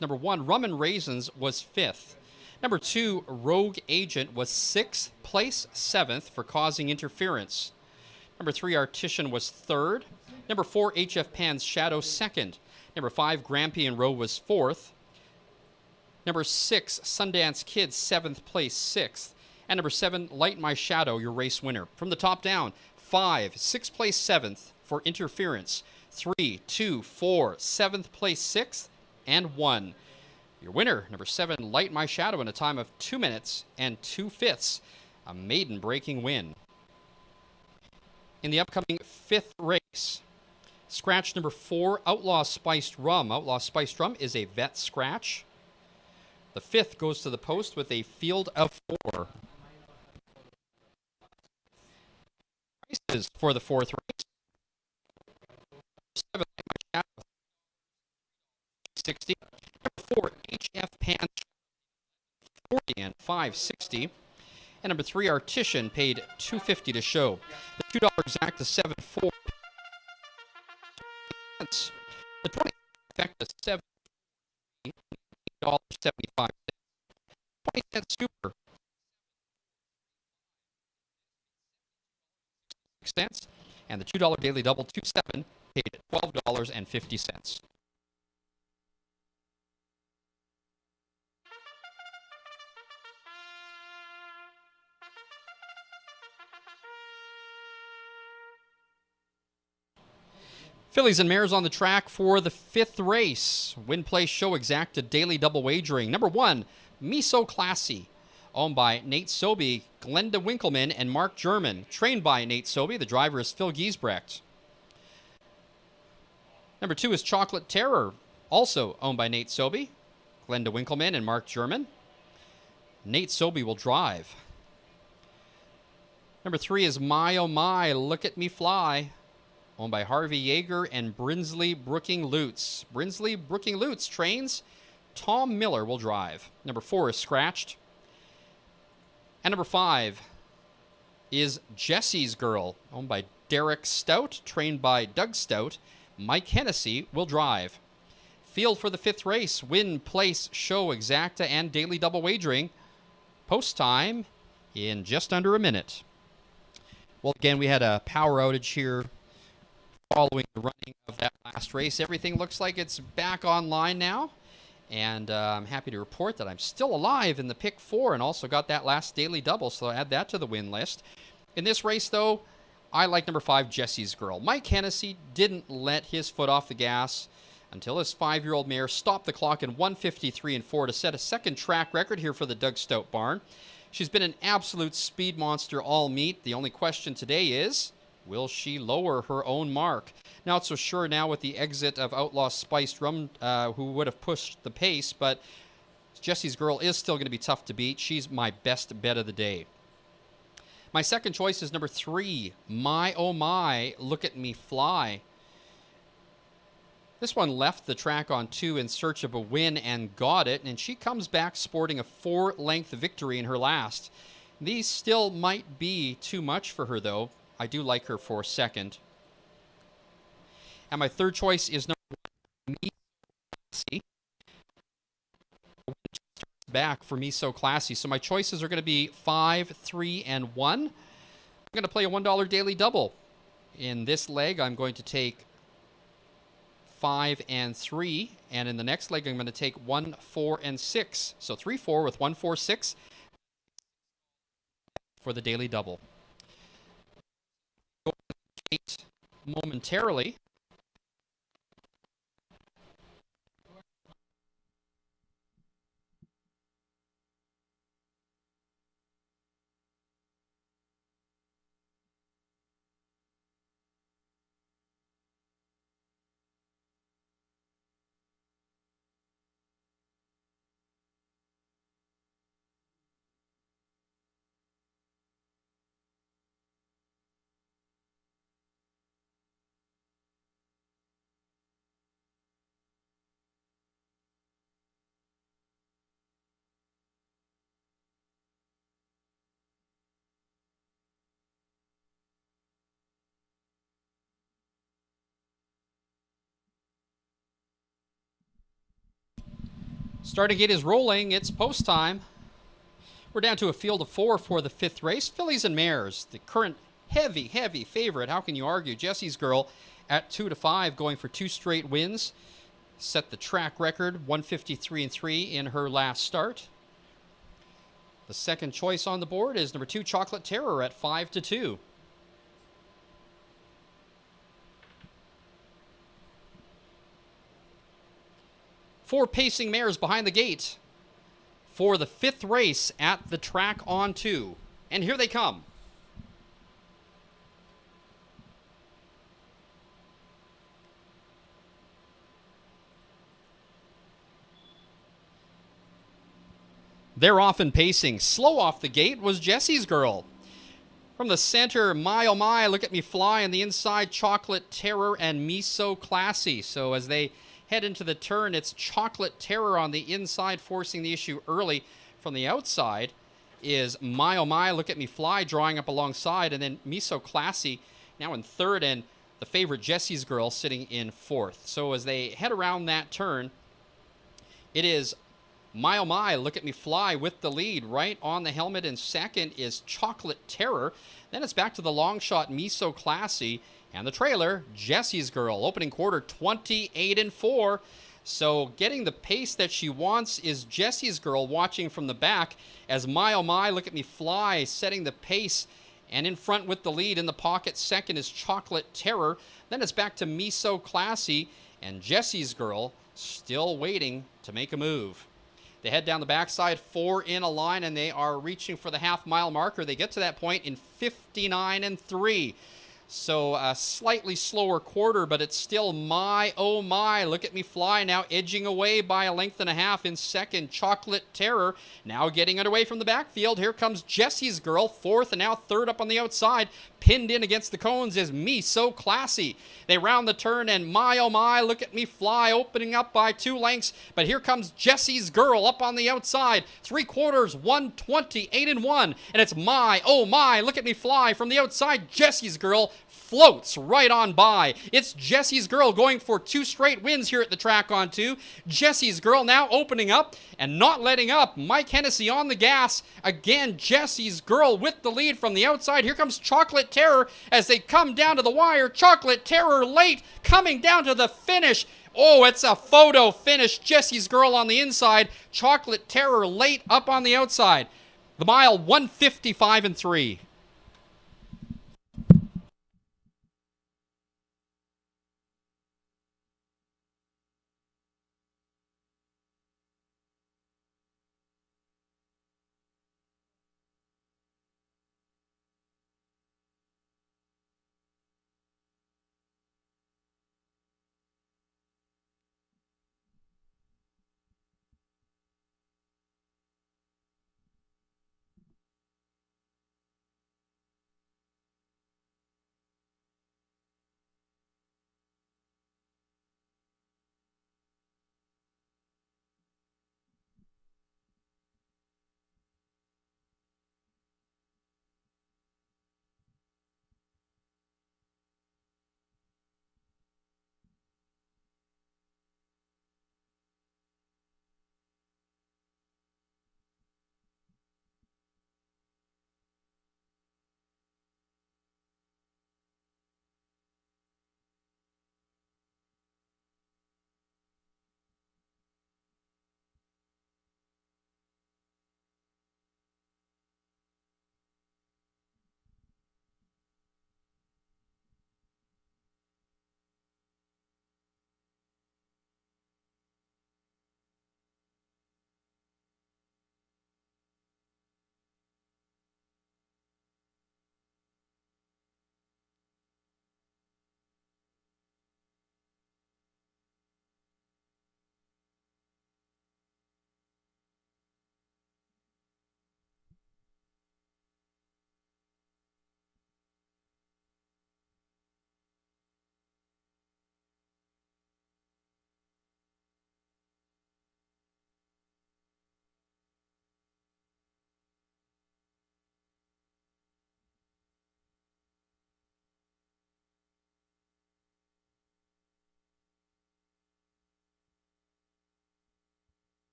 Number 1, Rum and Raisins was 5th. Number 2, Rogue Agent was 6th place, 7th for causing interference. Number 3, Artisan was 3rd. Number 4, HF Pan's Shadow 2nd. Number 5, Grampian Row was 4th. Number 6, Sundance Kids 7th place, 6th. And number 7, Light My Shadow, your race winner. From the top down, 5, 6th place, 7th for interference. 3, 2, 4, 7th place, 6th, and 1. Your winner, number 7, Light My Shadow, in a time of 2 minutes and 2/5. A maiden breaking win. In the upcoming 5th race, scratch number 4, Outlaw Spiced Rum. Outlaw Spiced Rum is a vet scratch. The 5th goes to the post with a field of 4. Prices for the 4th race. 7, Light My Shadow, 60. Number 4, HF Pan, 40 and 560. And number 3, Artisan, paid $2.50 to show. The $2 exact to 7.4. The 20 effect is $7.75. 20-cent super, cents, and the $2 daily double 2.7 paid $12.50. Phillies and Mayors on the track for the 5th race. Win, play, show exacta daily double wagering. Number 1, Me So Classy, owned by Nate Sobey, Glenda Winkleman, and Mark German. Trained by Nate Sobey. The driver is Phil Giesbrecht. Number 2 is Chocolate Terror, also owned by Nate Sobey, Glenda Winkleman, and Mark German. Nate Sobey will drive. Number 3 is My Oh My, Look at Me Fly, owned by Harvey Yeager and Brinsley Brooking Lutz. Brinsley Brooking Lutz trains. Tom Miller will drive. Number 4 is Scratched. And number 5 is Jesse's Girl, owned by Derek Stout, trained by Doug Stout. Mike Hennessy will drive. Field for the 5th race. Win, place, show, exacta, and daily double wagering. Post time in just under a minute. Well, again, we had a power outage here following the running of that last race. Everything looks like it's back online now, and I'm happy to report that I'm still alive in the pick 4 and also got that last daily double, so I'll add that to the win list. In this race, though, I like number 5, Jesse's Girl. Mike Hennessy didn't let his foot off the gas until his 5-year-old mare stopped the clock in 1:53 and 4 to set a second track record here for the Doug Stout barn. She's been an absolute speed monster all meet. The only question today is, will she lower her own mark? Not so sure now with the exit of Outlaw Spiced Rum, who would have pushed the pace, but Jesse's Girl is still going to be tough to beat. She's my best bet of the day. My second choice is number 3, My Oh My, Look at Me Fly. This one left the track on 2 in search of a win and got it, and she comes back sporting a 4-length victory in her last. These still might be too much for her, though. I do like her for second. And my third choice is number 1, Me So Classy. Back for Me So Classy. So my choices are going to be 5, 3, and 1. I'm going to play a $1 daily double. In this leg, I'm going to take 5 and 3, and in the next leg I'm going to take 1, 4, and 6. So 3, 4 with 1, 4, 6 for the daily double. Momentarily. Starting gate is rolling. It's post time. We're down to a field of 4 for the 5th race. Phillies and Mayors, the current heavy favorite. How can you argue? Jesse's Girl at 2-5, going for 2 straight wins. Set the track record, 153-3 in her last start. The second choice on the board is number 2, Chocolate Terror at 5-2. Four pacing mares behind the gate for the 5th race at the track on 2. And here they come. They're off and pacing. Slow off the gate was Jesse's Girl. From the center, My Oh My, Look at Me Fly, and the inside, Chocolate Terror and Me So Classy. So as they head into the turn, it's Chocolate Terror on the inside, forcing the issue early. From the outside is My Oh My, Look at Me Fly, drawing up alongside, and then Me So Classy now in 3rd, and the favorite Jesse's Girl sitting in 4th. So as they head around that turn, it is My Oh My, Look at Me Fly with the lead. Right on the helmet in 2nd is Chocolate Terror. Then it's back to the long shot, Me So Classy. And the trailer, Jesse's Girl. Opening quarter, 28-4. So getting the pace that she wants is Jesse's Girl, watching from the back as My Oh My, Look at Me Fly, setting the pace. And in front with the lead in the pocket, 2nd is Chocolate Terror. Then it's back to Me So Classy. And Jesse's Girl still waiting to make a move. They head down the backside, 4 in a line, and they are reaching for the half-mile marker. They get to that point in 59-3. So a slightly slower quarter, but it's still My Oh My, Look at Me Fly, now edging away by a length and a half in 2nd. Chocolate Terror now getting underway from the backfield. Here comes Jesse's Girl, 4th and now 3rd up on the outside. Pinned in against the cones is Me So Classy. They round the turn, and My Oh My, Look at Me Fly opening up by 2 lengths. But here comes Jesse's Girl up on the outside. 3/4, 128-1. And it's My Oh My, Look at Me Fly from the outside. Jesse's Girl floats right on by. It's Jesse's Girl going for 2 straight wins here at the track on 2. Jesse's Girl now opening up and not letting up. Mike Hennessy on the gas. Again, Jesse's Girl with the lead from the outside. Here comes Chocolate Terror as they come down to the wire. Chocolate Terror late, coming down to the finish. Oh, it's a photo finish. Jesse's Girl on the inside. Chocolate Terror late up on the outside. The mile, 155-3.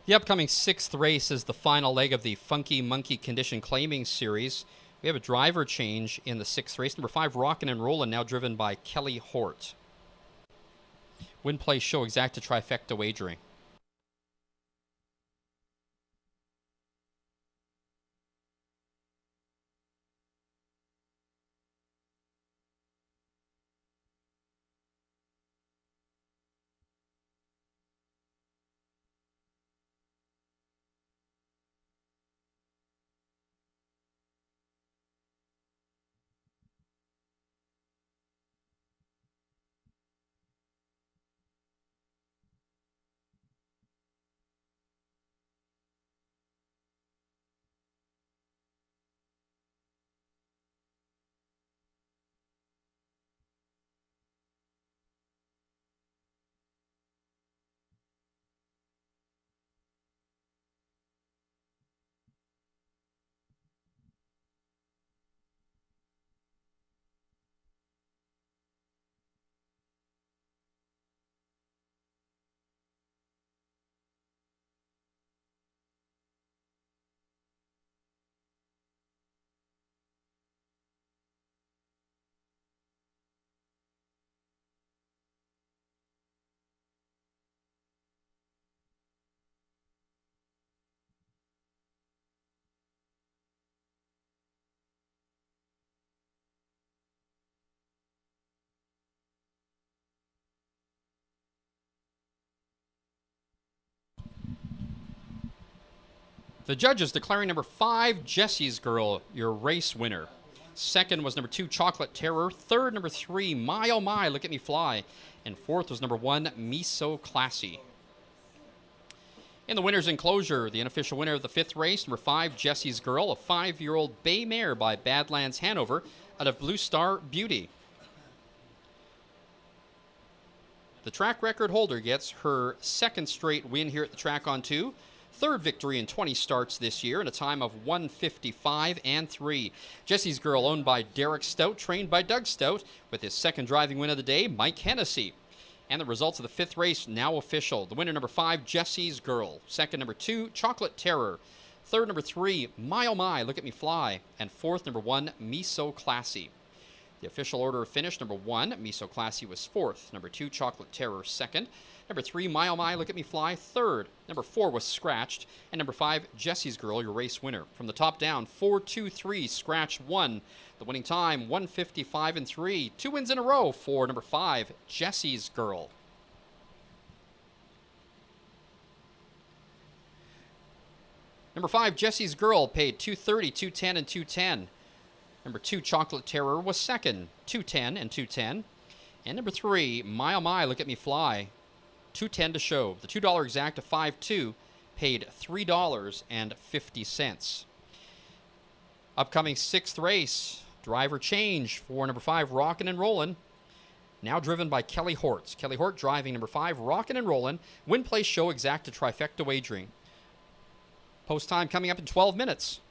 The upcoming 6th race is the final leg of the Funky Monkey Condition Claiming Series. We have a driver change in the 6th race. Number 5, Rockin' and Rollin', now driven by Kelly Hort. Win, play, show exacta trifecta wagering. The judges declaring number 5, Jesse's Girl, your race winner. Second was number 2, Chocolate Terror. Third, number 3, My Oh My, Look at Me Fly. And fourth was number 1, Me So Classy. In the winner's enclosure, the unofficial winner of the 5th race, number 5, Jesse's Girl, a 5-year-old bay mare by Badlands Hanover out of Blue Star Beauty. The track record holder gets her 2nd straight win here at the track on 2. 3rd victory in 20 starts this year in a time of 1:55 and 3. Jesse's Girl, owned by Derek Stout, trained by Doug Stout, with his 2nd driving win of the day, Mike Hennessy. And the results of the 5th race now official. The winner, number 5, Jesse's Girl. 2nd, number 2, Chocolate Terror. 3rd, number 3, My Oh My, Look at Me Fly. And 4th, number 1, Me So Classy. The official order of finish, number 1, Me So Classy was 4th. Number 2, Chocolate Terror, 2nd. Number 3, My Oh My, Look at Me Fly, 3rd. Number 4 was Scratched. And number 5, Jesse's Girl, your race winner. From the top down, 4, 2, 3, Scratch 1. The winning time, 1:55 and 3. 2 wins in a row for number 5, Jesse's Girl. Number 5, Jesse's Girl, paid $230, $210, and $210. Number 2, Chocolate Terror, was 2nd, $210 and $210. And number 3, My Oh My, Look at Me Fly, $210 to show. The $2 exacta 5-2 paid $3.50. Upcoming 6th race, driver change for number 5, Rockin' and Rollin', now driven by Kelly Hort. Kelly Hort driving number 5, Rockin' and Rollin'. Win, play, show exacta trifecta wagering. Post time coming up in 12 minutes.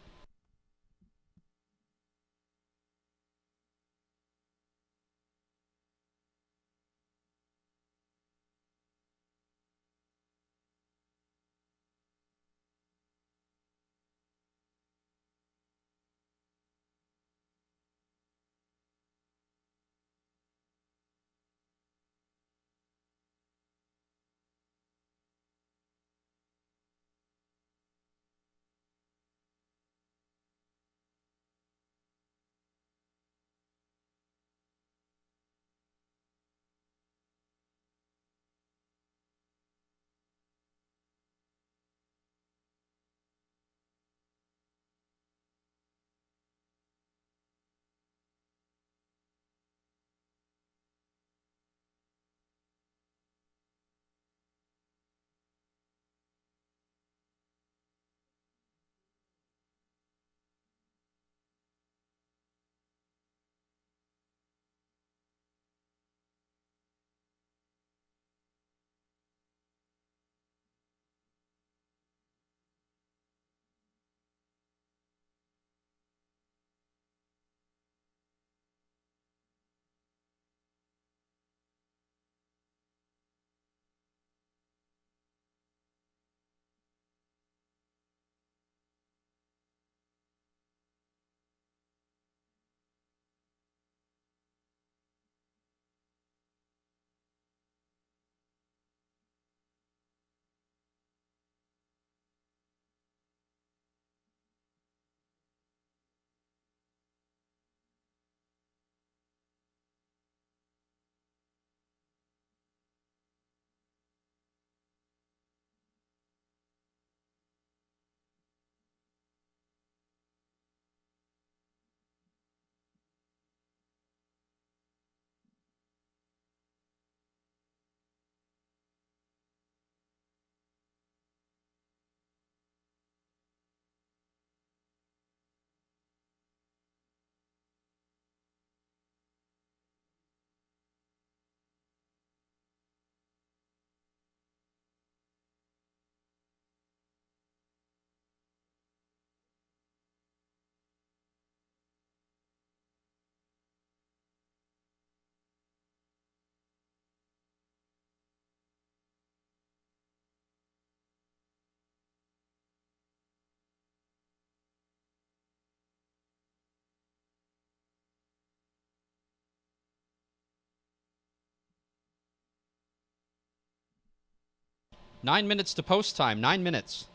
9 minutes to post time. 9 minutes.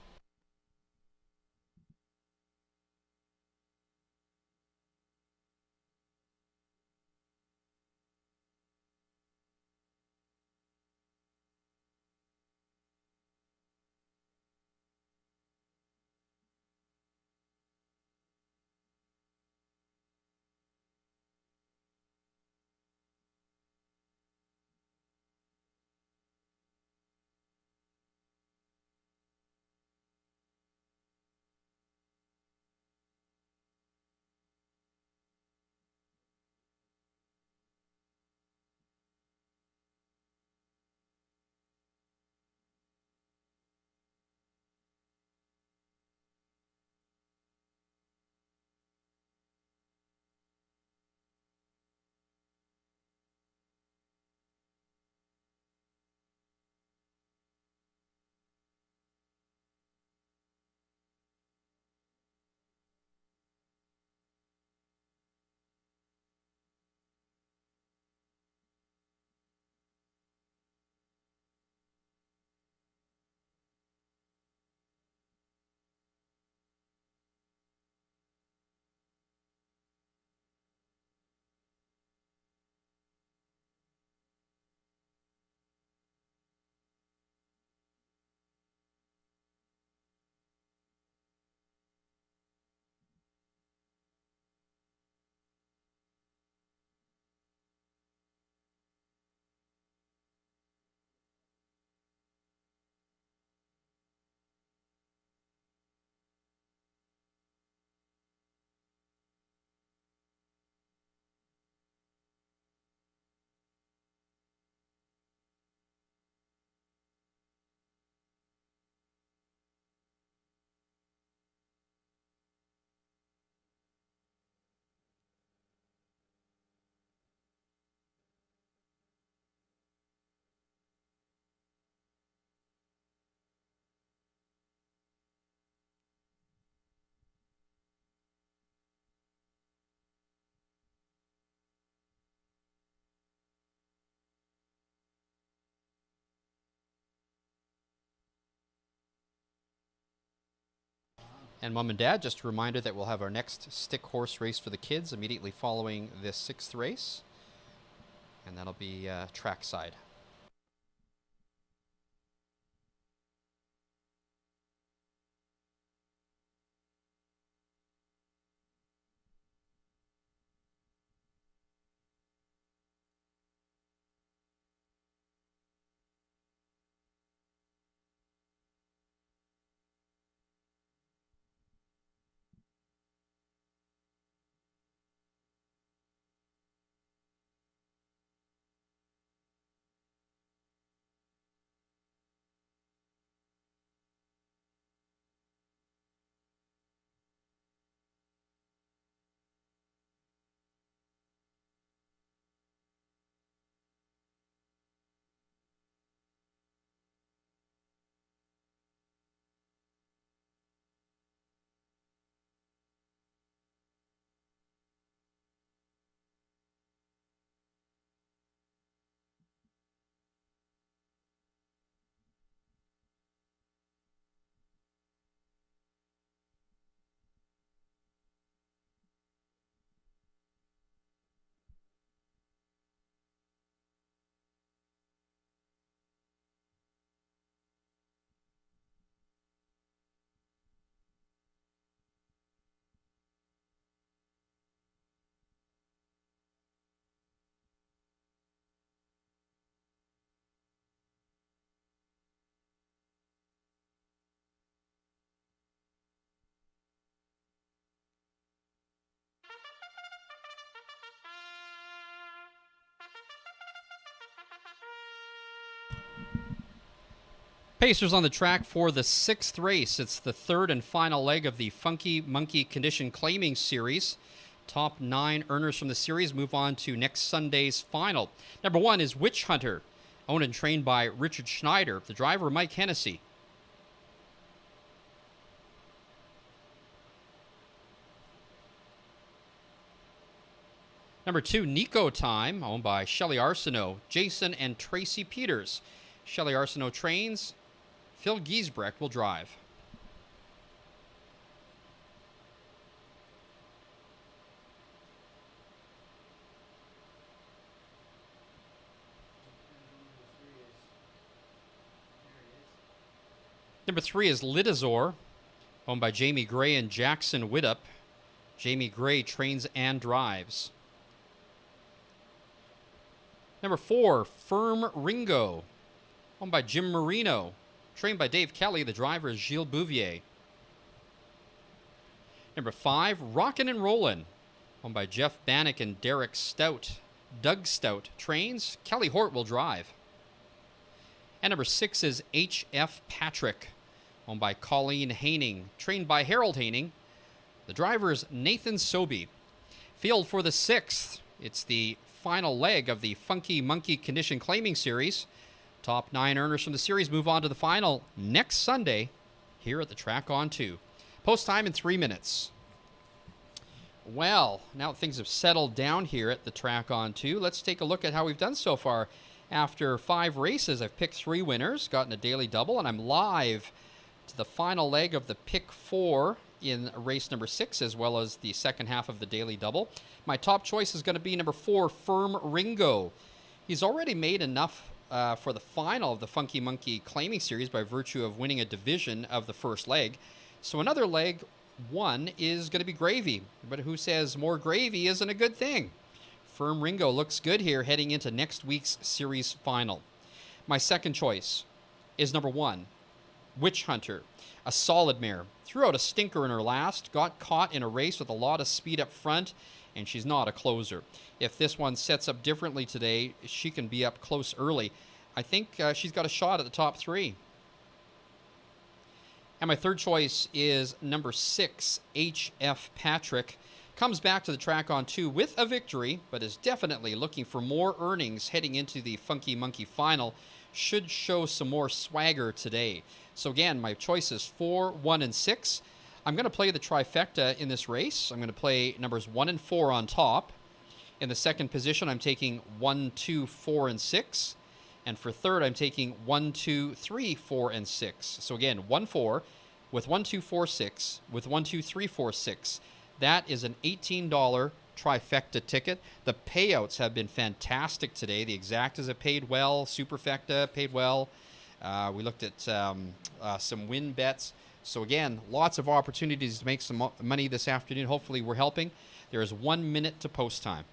And Mom and Dad, just a reminder that we'll have our next stick horse race for the kids immediately following this 6th race. And that'll be trackside. Pacers on the track for the 6th race. It's the 3rd and final leg of the Funky Monkey Condition Claiming Series. Top 9 earners from the series move on to next Sunday's final. Number 1 is Witch Hunter, owned and trained by Richard Schneider. The driver, Mike Hennessy. Number 2, Nico Time, owned by Shelly Arsenault, Jason and Tracy Peters. Shelly Arsenault trains, Phil Giesbrecht will drive. Number 3 is Lidazor, owned by Jamie Gray and Jackson Widdop. Jamie Gray trains and drives. Number 4, Firm Ringo, owned by Jim Marino. Trained by Dave Kelly. The driver is Gilles Bouvier. Number 5, Rockin' and Rollin', owned by Jeff Bannock and Derek Stout. Doug Stout trains. Kelly Hort will drive. And number 6 is H.F. Patrick, owned by Colleen Haining. Trained by Harold Haining. The driver is Nathan Sobey. Field for the 6th. It's the final leg of the Funky Monkey Condition Claiming Series. Top 9 earners from the series move on to the final next Sunday here at the Track On 2. Post time in 3 minutes. Well, now things have settled down here at the Track On 2. Let's take a look at how we've done so far. After 5 races, I've picked 3 winners, gotten a daily double, and I'm live to the final leg of the Pick 4 in race number 6, as well as the second half of the daily double. My top choice is going to be number 4, Firm Ringo. He's already made enough for the final of the Funky Monkey Claiming Series by virtue of winning a division of the first leg. So another leg 1 is going to be gravy. But who says more gravy isn't a good thing? Firm Ringo looks good here heading into next week's series final. My second choice is number 1, Witch Hunter, a solid mare. Threw out a stinker in her last, got caught in a race with a lot of speed up front, and she's not a closer. If this one sets up differently today, she can be up close early. I think she's got a shot at the top 3. And my third choice is number 6, H.F. Patrick. Comes back to the Track On 2 with a victory, but is definitely looking for more earnings heading into the Funky Monkey final. Should show some more swagger today. So again, my choices 4, 1, and 6. I'm going to play the trifecta in this race. I'm going to play numbers 1 and 4 on top. In the second position, I'm taking 1, 2, 4, and 6. And for third, I'm taking 1, 2, 3, 4, and 6. So again, 1, 4 with 1, 2, 4, 6 with 1, 2, 3, 4, 6. That is an $18 trifecta ticket. The payouts have been fantastic today. The exactas have paid well. Superfecta paid well. We looked at some win bets. So again, lots of opportunities to make some money this afternoon. Hopefully we're helping. There is 1 minute to post time.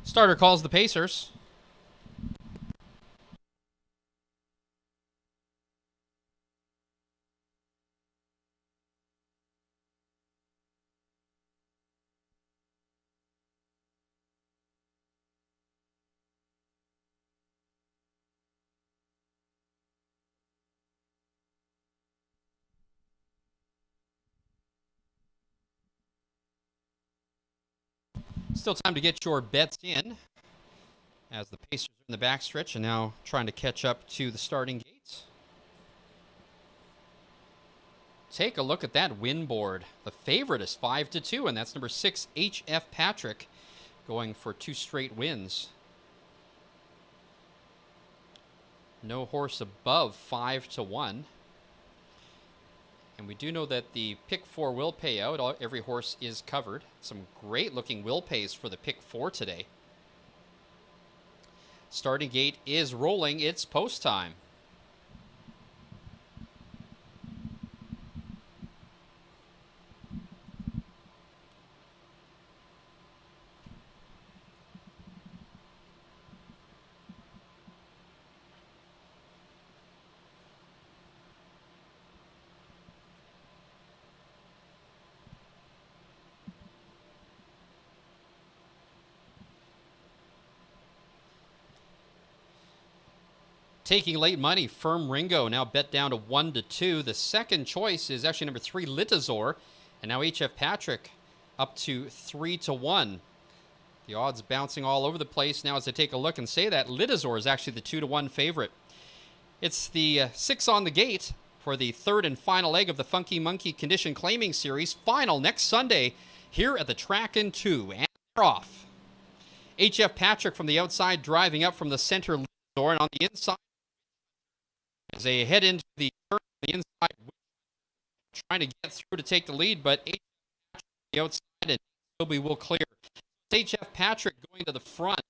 Starter calls the Pacers. Still time to get your bets in as the Pacers are in the backstretch and now trying to catch up to the starting gates. Take a look at that win board. The favorite is 5-2, and that's number 6, H.F. Patrick, going for 2 straight wins. No horse above 5-1. And we do know that the pick 4 will pay out. Every horse is covered. Some great looking will pays for the pick 4 today. Starting gate is rolling. It's post time. Taking late money, Firm Ringo now bet down to 1-2. The second choice is actually number 3, Litazor. And now H.F. Patrick up to 3-1. The odds bouncing all over the place now as I take a look and say that Litazor is actually the 2-1 favorite. It's the 6 on the gate for the third and final leg of the Funky Monkey Condition Claiming Series. Final next Sunday here at the track in 2. And they're off. H.F. Patrick from the outside driving up from the center Litazor, and on the inside as they head into the turn on the inside, trying to get through to take the lead, but H.F. Patrick on the outside and Toby will clear. H.F. Patrick going to the front.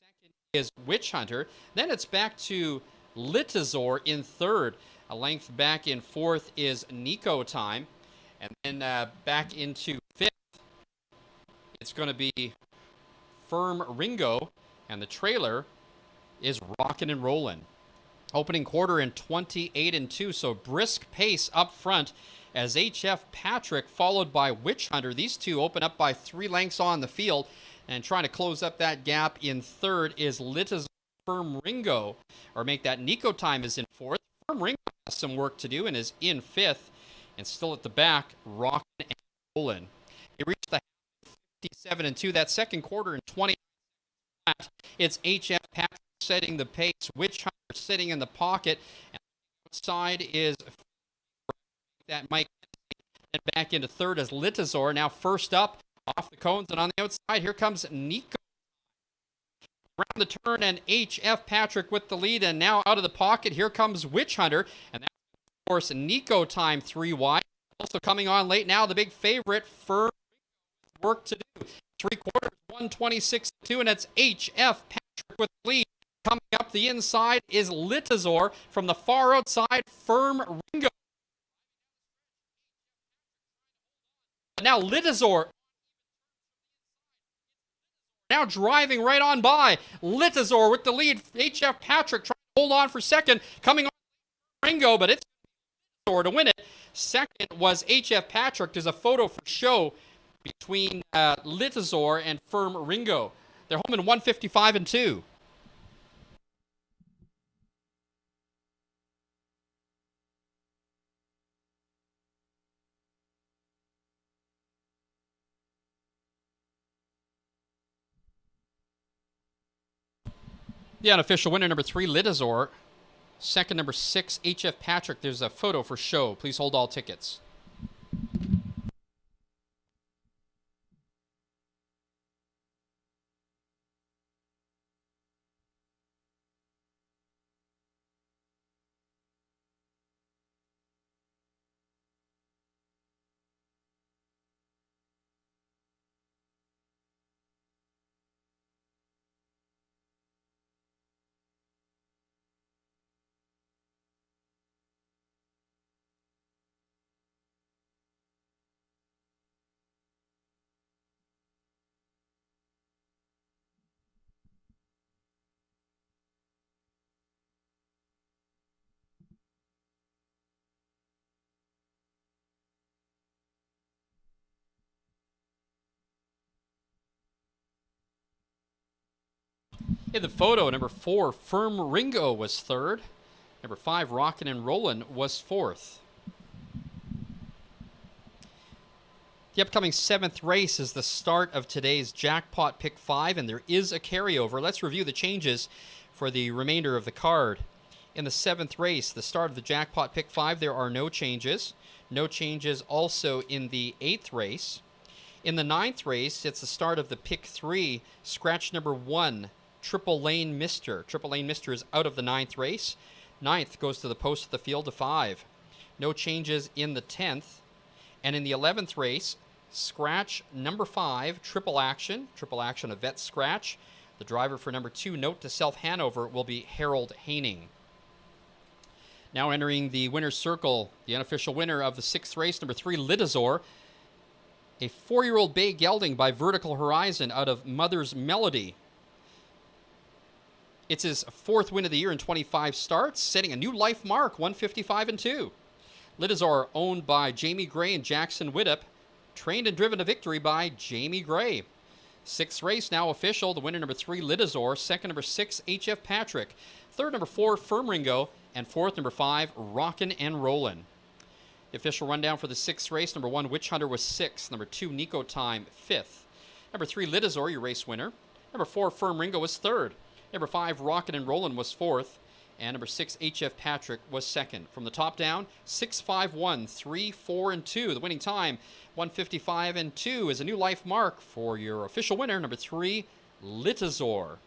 Second is Witch Hunter. Then it's back to Litazor in third. A length back in fourth is Nico Time. And then back into fifth, it's going to be Firm Ringo. And the trailer is Rockin' and Rollin'. Opening quarter in 28-2, so brisk pace up front as H.F. Patrick followed by Witch Hunter. These two open up by 3 lengths on the field, and trying to close up that gap in third is Litazor. Firm Ringo, or make that Nico Time is in fourth. Firm Ringo has some work to do and is in fifth, and still at the back, Rockin' and Rollin'. They reached the 57-2. That second quarter in 20. It's H.F. Patrick setting the pace, Witch Hunter sitting in the pocket, and outside is that Mike, and back into third as Litazor. Now first up off the cones, and on the outside here comes Nico. Around the turn, and H.F. Patrick with the lead, and now out of the pocket here comes Witch Hunter, and that's of course Nico Time 3 wide. Also coming on late now, the big favorite, Firm, work to do. 3/4, 126-2, and it's H.F. Patrick with the lead. Coming up the inside is Litazor. From the far outside, Firm Ringo. Now Litazor now driving right on by. Litazor with the lead. H.F. Patrick trying to hold on for second. Coming on Ringo, but it's Litazor to win it. Second was H.F. Patrick. There's a photo for show between Litazor and Firm Ringo. They're home in 155-2. The unofficial winner, number 3, Litazor. Second, number 6, H.F. Patrick. There's a photo for show. Please hold all tickets. In the photo, number 4, Firm Ringo was third. Number 5, Rockin' and Rollin' was fourth. The upcoming 7th race is the start of today's Jackpot Pick 5, and there is a carryover. Let's review the changes for the remainder of the card. In the 7th race, the start of the Jackpot Pick 5, there are no changes. No changes also in the 8th race. In the 9th race, it's the start of the Pick 3, scratch number 1, Triple Lane Mister. Triple Lane Mister is out of the 9th race. 9th goes to the post of the field to 5. No changes in the 10th. And in the 11th race, scratch number 5, Triple Action. Triple Action, a vet scratch. The driver for number 2, Note to Self Hanover, will be Harold Haining. Now entering the winner's circle, the unofficial winner of the 6th race, number 3, Litazor. A 4-year-old bay gelding by Vertical Horizon out of Mother's Melody. It's his 4th win of the year in 25 starts, setting a new life mark, 155-2. Litazor, owned by Jamie Gray and Jackson Widdop, trained and driven to victory by Jamie Gray. Sixth race now official. The winner, number 3, Lidazor. Second, number 6, HF Patrick. Third, number 4, Firm Ringo. And fourth, number 5, Rockin' and Rollin'. The official rundown for the sixth race: number 1, Witch Hunter was 6th. Number 2, Nico Time, 5th. Number 3, Lidazor, your race winner. Number 4, Firm Ringo was 3rd. Number 5, Rockin' and Rollin' was 4th. And number 6, HF Patrick was 2nd. From the top down, 6, 5, 1, 3, 4, and 2. The winning time, 1:55 and 2, is a new life mark for your official winner, number 3, Litazor.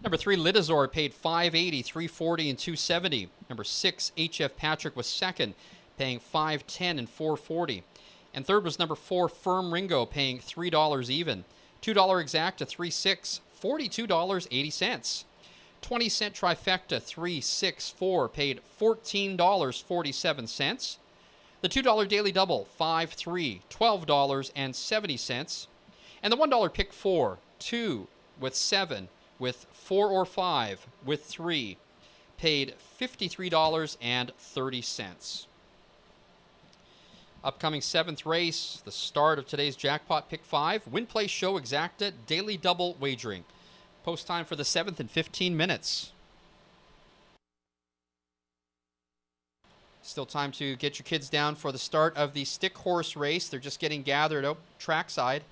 Number 3, Lidazor, paid $5.80, $3.40, and $2.70. Number 6, HF Patrick was 2nd, paying $5.10 and $4.40. And third was number 4, Firm Ringo, paying $3 even. $2 exact to 3.6, $42.80. 20-cent Trifecta 364 paid $14.47. The $2 Daily Double 5-3, $12.70. And the $1 Pick 4, 2 with 7 with 4 or 5 with 3 paid $53.30. Upcoming 7th race, the start of today's Jackpot Pick 5, Win Play Show Exacta Daily Double Wagering. Post time for the 7th in 15 minutes. Still time to get your kids down for the start of the stick horse race. They're just getting gathered out trackside.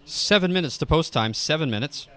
7 minutes to post time. 7 minutes.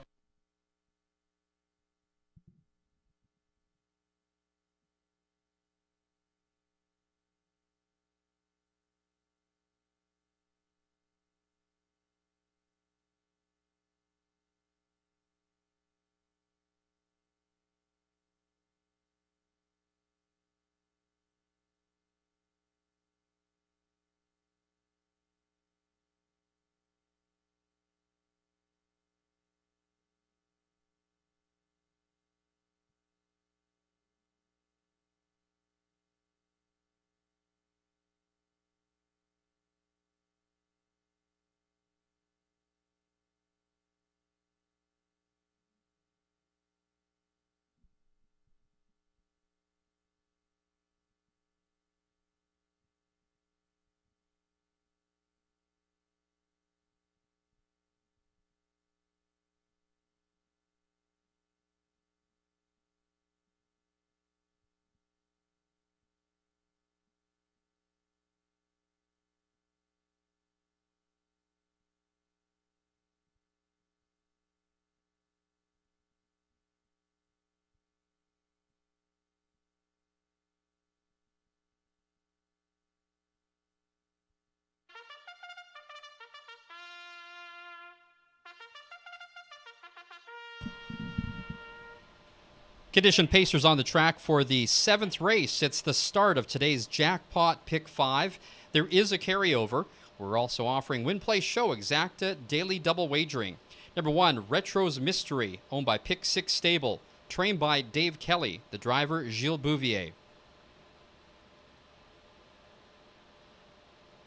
Condition Pacers on the track for the 7th race. It's the start of today's Jackpot Pick 5. There is a carryover. We're also offering Win Play Show Exacta Daily Double Wagering. Number 1, Retro's Mystery, owned by Pick 6 Stable, trained by Dave Kelly, the driver Gilles Bouvier.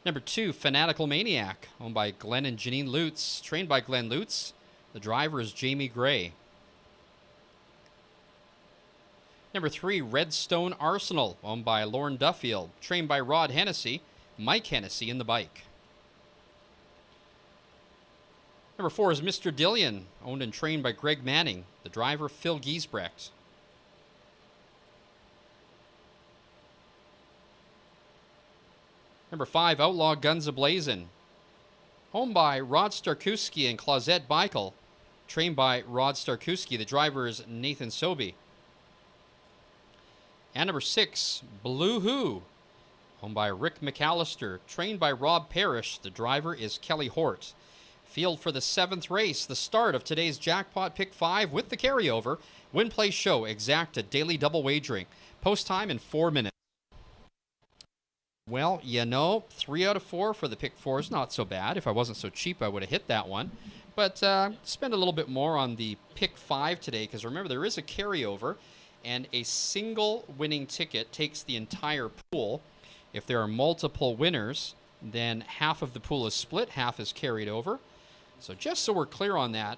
Number 2, Fanatical Maniac, owned by Glenn and Janine Lutz, trained by Glenn Lutz, the driver is Jamie Gray. Number 3, Redstone Arsenal, owned by Lauren Duffield, trained by Rod Hennessy, Mike Hennessy in the bike. Number 4 is Mr. Dillion, owned and trained by Greg Manning, the driver Phil Giesbrecht. Number 5, Outlaw Guns A-Blazin', owned by Rod Starkowski and Clausette Beichel, trained by Rod Starkowski, the driver is Nathan Sobey. And number 6, Blue Who, owned by Rick McAllister, trained by Rob Parrish. The driver is Kelly Hort. Field for the 7th race, the start of today's Jackpot Pick 5 with the carryover. Win Play Show Exacta Daily Double Wagering. Post time in 4 minutes. Well, 3 out of 4 for the Pick 4 is not so bad. If I wasn't so cheap, I would have hit that one. But spend a little bit more on the Pick 5 today, because remember, there is a carryover. And a single winning ticket takes the entire pool. If there are multiple winners, then half of the pool is split, half is carried over. So just so we're clear on that,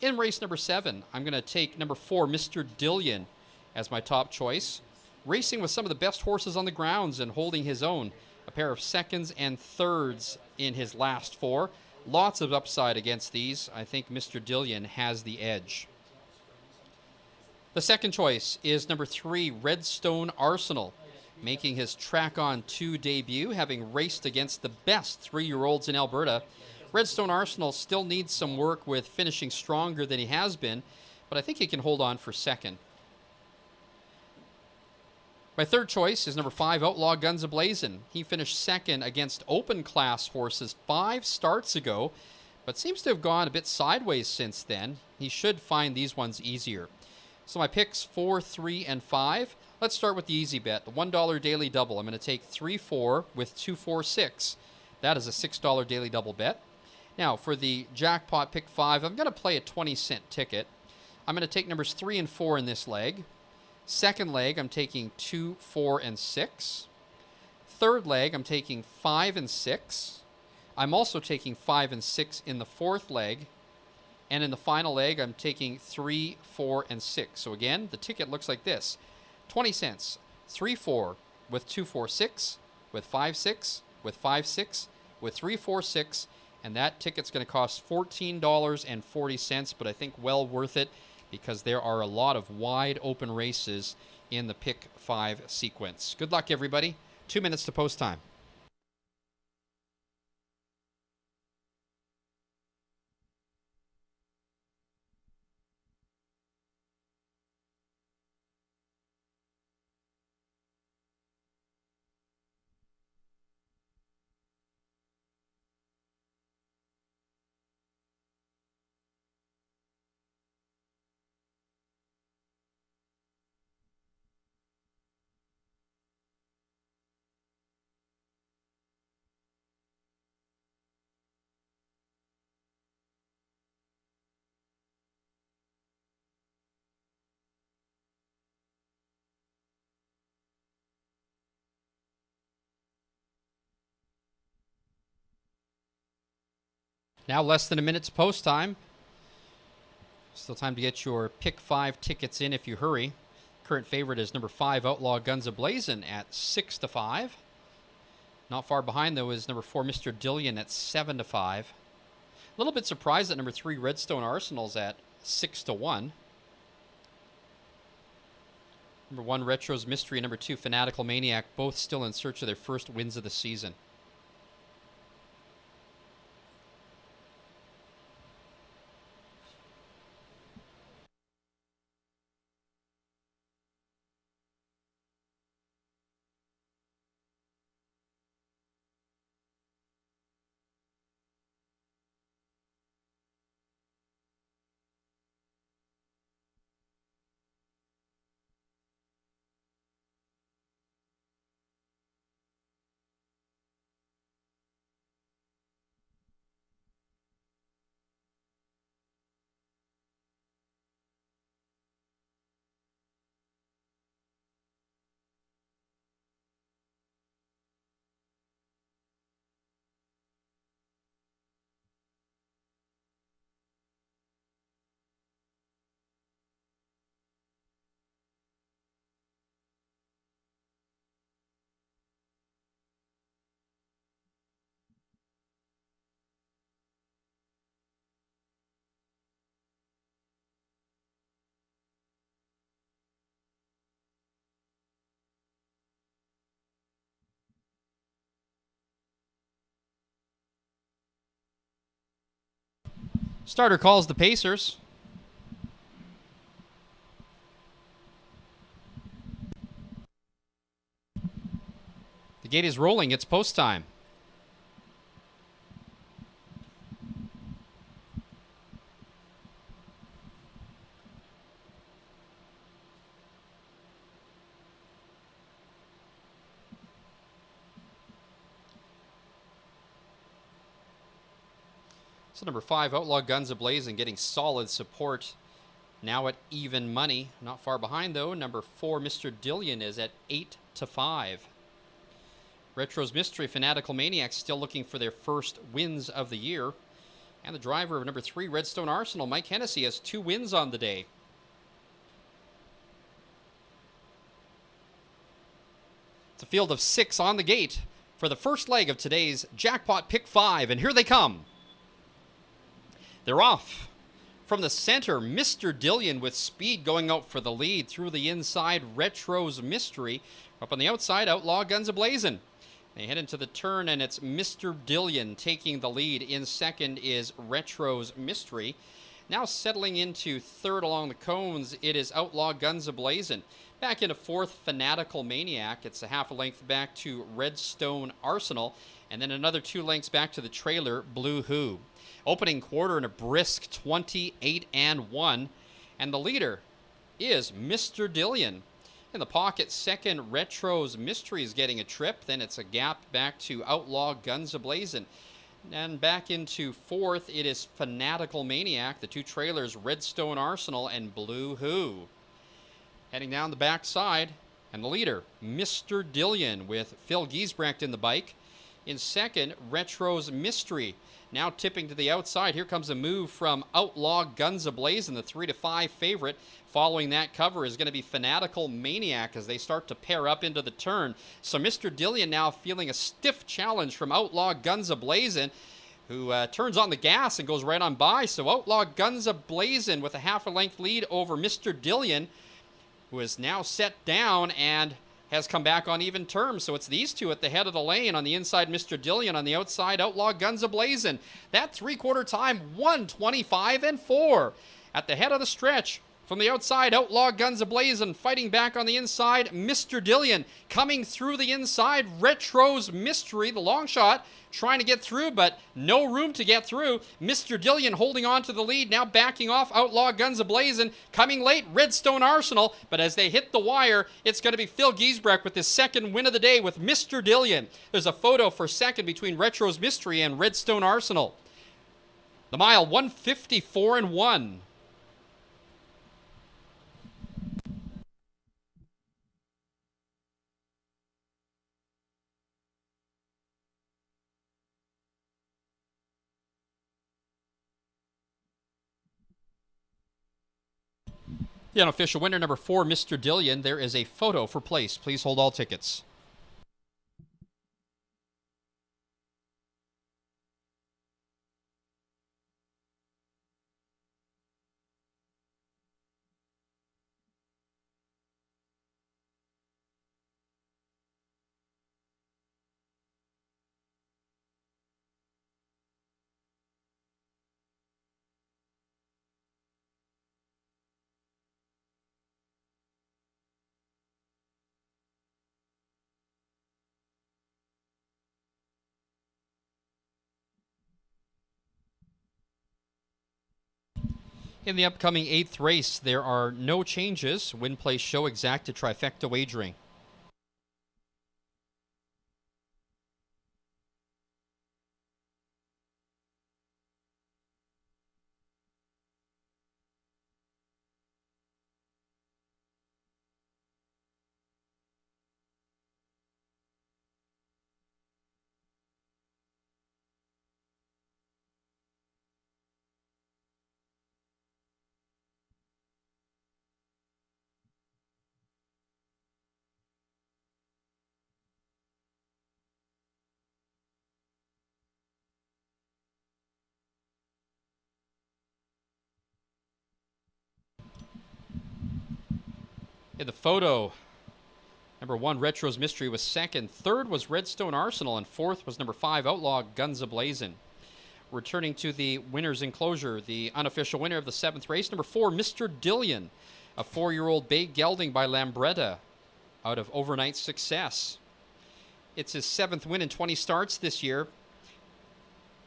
in race number 7, I'm going to take number 4, Mr. Dillion, as my top choice. Racing with some of the best horses on the grounds and holding his own. A pair of seconds and thirds in his last 4. Lots of upside against these. I think Mr. Dillion has the edge. The second choice is number 3, Redstone Arsenal, making his Track On 2 debut, having raced against the best 3-year-olds in Alberta. Redstone Arsenal still needs some work with finishing stronger than he has been, but I think he can hold on for second. My third choice is number 5, Outlaw Guns A-Blazin'. He finished second against open class horses 5 starts ago, but seems to have gone a bit sideways since then. He should find these ones easier. So my picks 4, 3, and 5. Let's start with the easy bet, the $1 daily double. I'm going to take 3-4 with 2-4-6. That is a $6 daily double bet. Now for the Jackpot Pick 5, I'm going to play a 20-cent ticket. I'm going to take numbers 3 and 4 in this leg. Second leg, I'm taking 2, 4, and 6. Third leg, I'm taking 5 and 6. I'm also taking 5 and 6 in the fourth leg. And in the final leg, I'm taking 3, 4, and 6. So again, the ticket looks like this. 20 cents, 3-4 with 2-4-6, with 5-6, with 5-6, with 3-4-6, and that ticket's going to cost $14.40, but I think well worth it because there are a lot of wide open races in the Pick 5 sequence. Good luck, everybody. 2 minutes to post time. Now less than a minute to post time. Still time to get your pick 5 tickets in if you hurry. Current favorite is number 5, Outlaw Guns A-Blazin' at 6-5. Not far behind, though, is number 4, Mr. Dillion at 7-5. A little bit surprised that number 3, Redstone Arsenal's at 6-1. Number 1, Retro's Mystery, and number 2, Fanatical Maniac, both still in search of their first wins of the season. Starter calls the Pacers. The gate is rolling. It's post time. So number 5, Outlaw Guns A-Blazin', getting solid support. Now at even money. Not far behind, though. Number 4, Mr. Dillion, is at 8-5. Retro's Mystery, Fanatical Maniacs, still looking for their first wins of the year. And the driver of number 3, Redstone Arsenal, Mike Hennessy, has 2 wins on the day. It's a field of 6 on the gate for the first leg of today's Jackpot Pick 5, and here they come. They're off. From the center, Mr. Dillion with speed going out for the lead. Through the inside, Retro's Mystery. Up on the outside, Outlaw Guns A-Blazin'. They head into the turn, and it's Mr. Dillion taking the lead. In second is Retro's Mystery. Now settling into third along the cones, it is Outlaw Guns A-Blazin'. Back into fourth, Fanatical Maniac. It's a half a length back to Redstone Arsenal. And then another 2 lengths back to the trailer, Blue Who. Opening quarter in a brisk 28-1. And the leader is Mr. Dillion. In the pocket, second, Retro's Mystery is getting a trip. Then it's a gap back to Outlaw Guns A-Blazin'. And back into fourth, it is Fanatical Maniac. The 2 trailers, Redstone Arsenal and Blue Who. Heading down the backside, and the leader, Mr. Dillion, with Phil Giesbrecht in the bike. In second, Retro's Mystery. Now tipping to the outside. Here comes a move from Outlaw Guns A-Blazin', the 3-5 favorite. Following that cover is going to be Fanatical Maniac as they start to pair up into the turn. So Mr. Dillion now feeling a stiff challenge from Outlaw Guns A-Blazin', who turns on the gas and goes right on by. So Outlaw Guns A-Blazin' with a half a length lead over Mr. Dillion, who is now set down and has come back on even terms. So it's these two at the head of the lane. On the inside, Mr. Dillion. On the outside, Outlaw Guns A-Blazin'. That 3/4 time, 1:25-4. At the head of the stretch, from the outside, Outlaw Guns A-Blazin'. Fighting back on the inside, Mr. Dillion. Coming through the inside, Retro's Mystery, the long shot, trying to get through, but no room to get through. Mr. Dillion holding on to the lead, now backing off Outlaw Guns A-Blazin'. Coming late, Redstone Arsenal, but as they hit the wire, it's going to be Phil Giesbrecht with his second win of the day with Mr. Dillion. There's a photo for second between Retro's Mystery and Redstone Arsenal. The mile, 1:54-1. The unofficial winner, number 4, Mr. Dillion. There is a photo for place. Please hold all tickets. In the upcoming 8th race, there are no changes. Win, place, show exact to Trifecta wagering. In the photo, number 1, Retro's Mystery, was second. Third was Redstone Arsenal, and fourth was number 5, Outlaw Guns A-Blazin'. Returning to the winner's enclosure, the unofficial winner of the 7th race, number 4, Mr. Dillion, a 4-year-old bay gelding by Lambretta out of Overnight Success. It's his 7th win in 20 starts this year,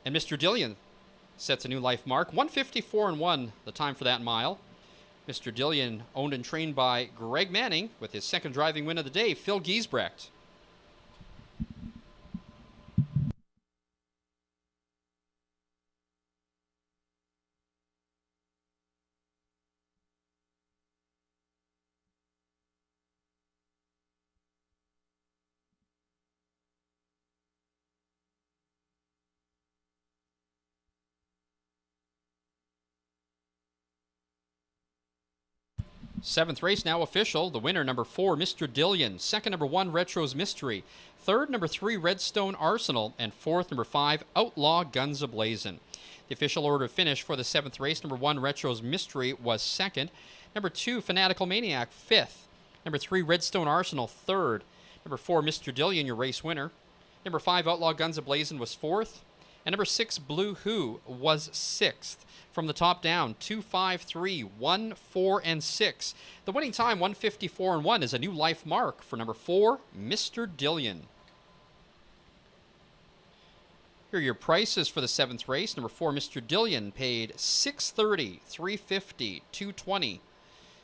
and Mr. Dillion sets a new life mark. 1:54.1, the time for that mile. Mr. Dillion, owned and trained by Greg Manning, with his 2nd driving win of the day, Phil Giesbrecht. Seventh race now official. The winner, number 4, Mr. Dillion. Second, number 1, Retro's Mystery. Third, number 3, Redstone Arsenal. And fourth, number 5, Outlaw Guns A-Blazin'. The official order of finish for the 7th race, number 1, Retro's Mystery, was second. Number 2, Fanatical Maniac, 5th. Number 3, Redstone Arsenal, 3rd. Number 4, Mr. Dillion, your race winner. Number 5, Outlaw Guns A-Blazin', was 4th. And number 6, Blue Who, was 6th. From the top down, 2, 5, 3, 1, 4, and 6. The winning time, 1:54.1, is a new life mark for number 4, Mr. Dillion. Here are your prices for the 7th race. Number 4, Mr. Dillion, paid $6.30, $3.50, $2.20.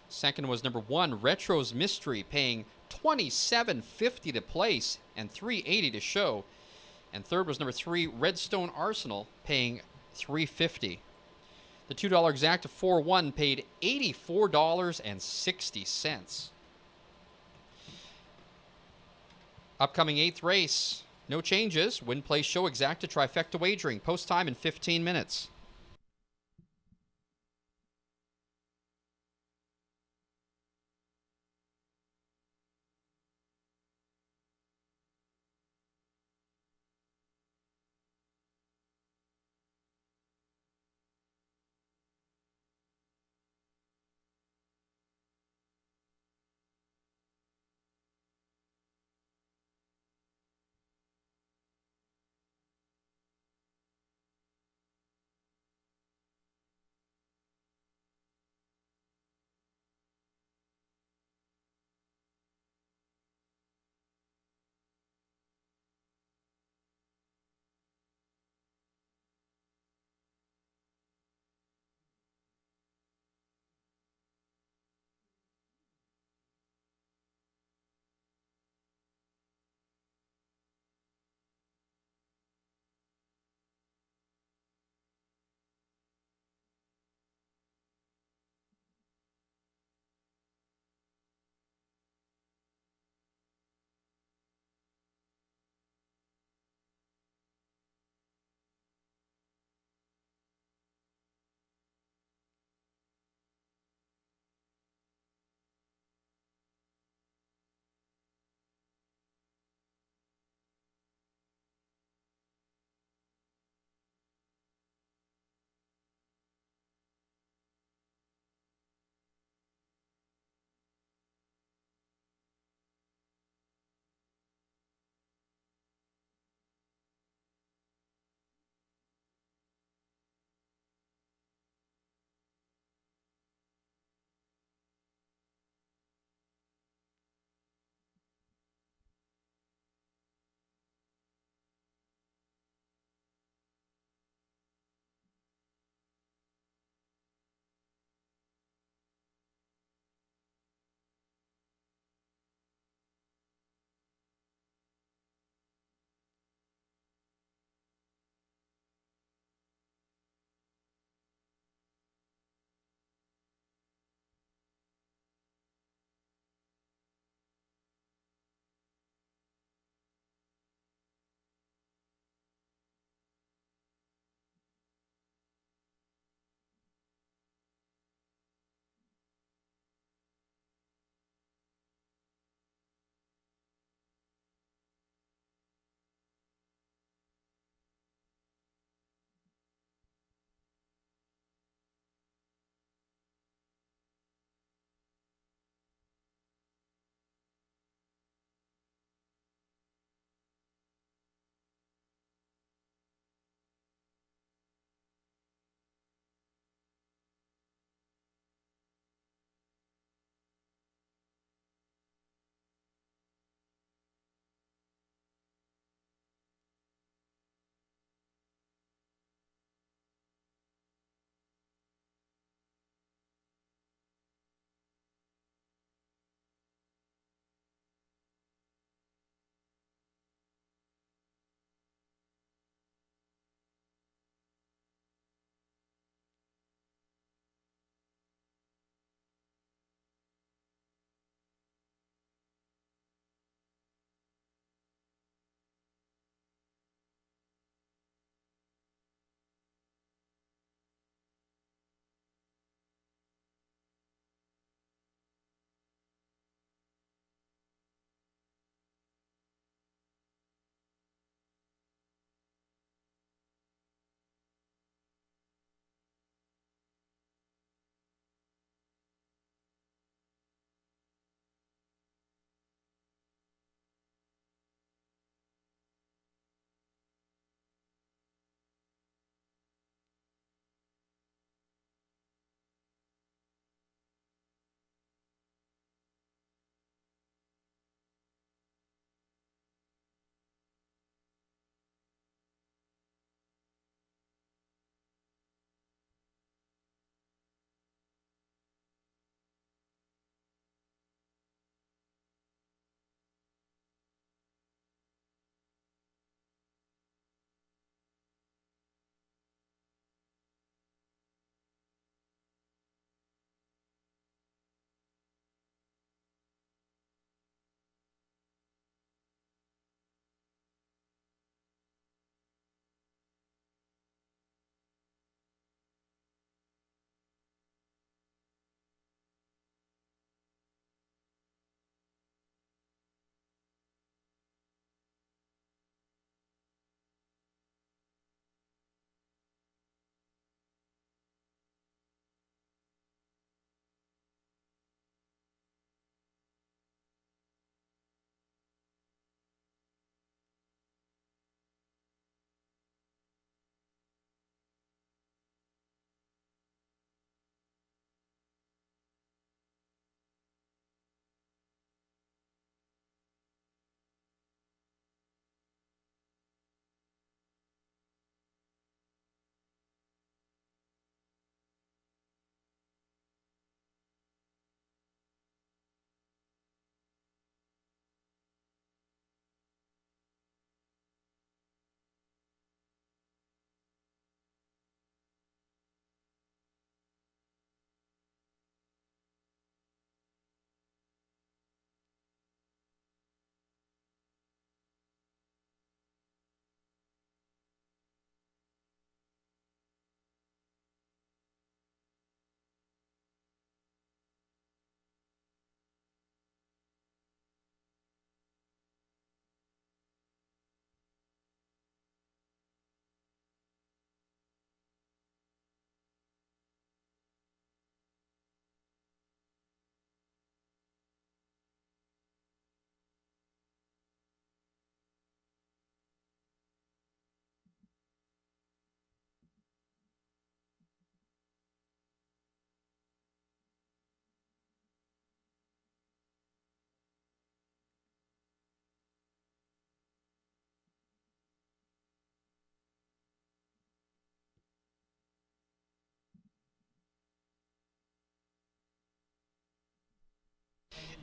Second was number 1, Retro's Mystery, paying $27.50 to place and $3.80 to show. And third was number 3, Redstone Arsenal, paying $3.50. The $2 exact of 4-1 paid $84.60. Upcoming 8th race. No changes. Win, place, show exact to Trifecta wagering. Post time in 15 minutes.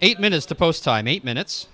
8 minutes to post time. 8 minutes.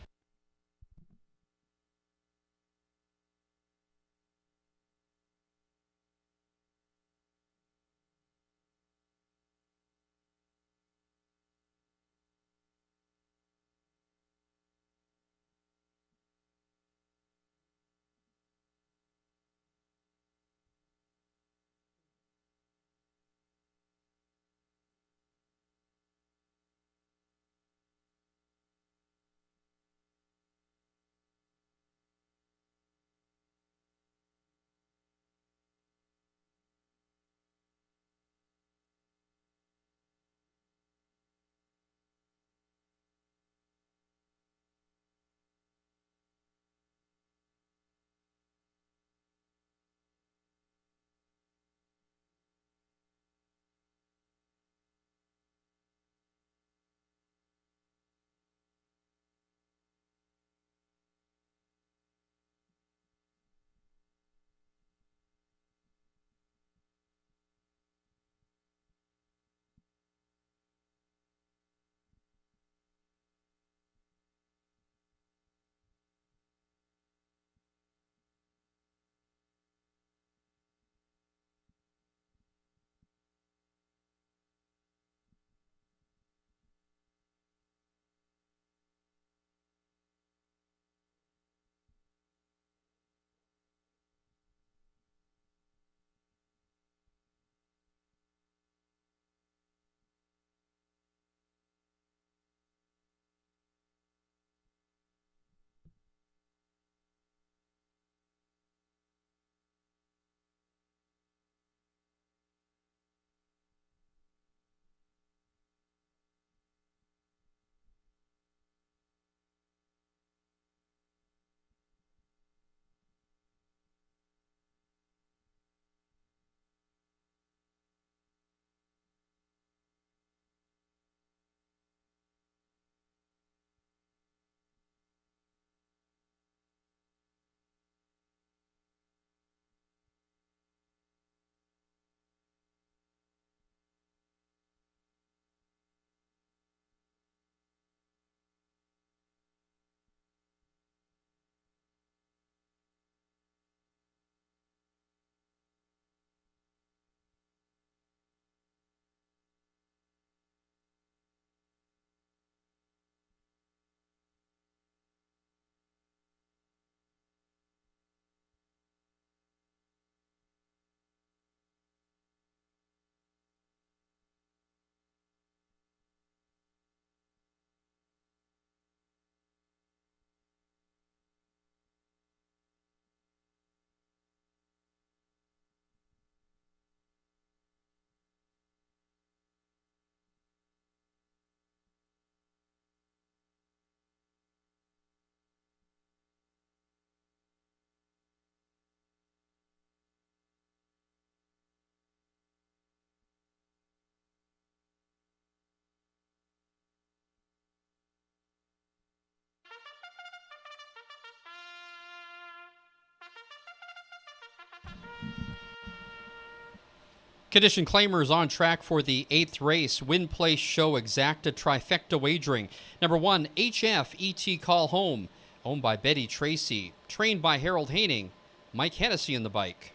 Condition claimers on track for the 8th race. Win, place, show, exacta, trifecta wagering. Number 1, HF ET Call Home, owned by Betty Tracy. Trained by Harold Haining. Mike Hennessy in the bike.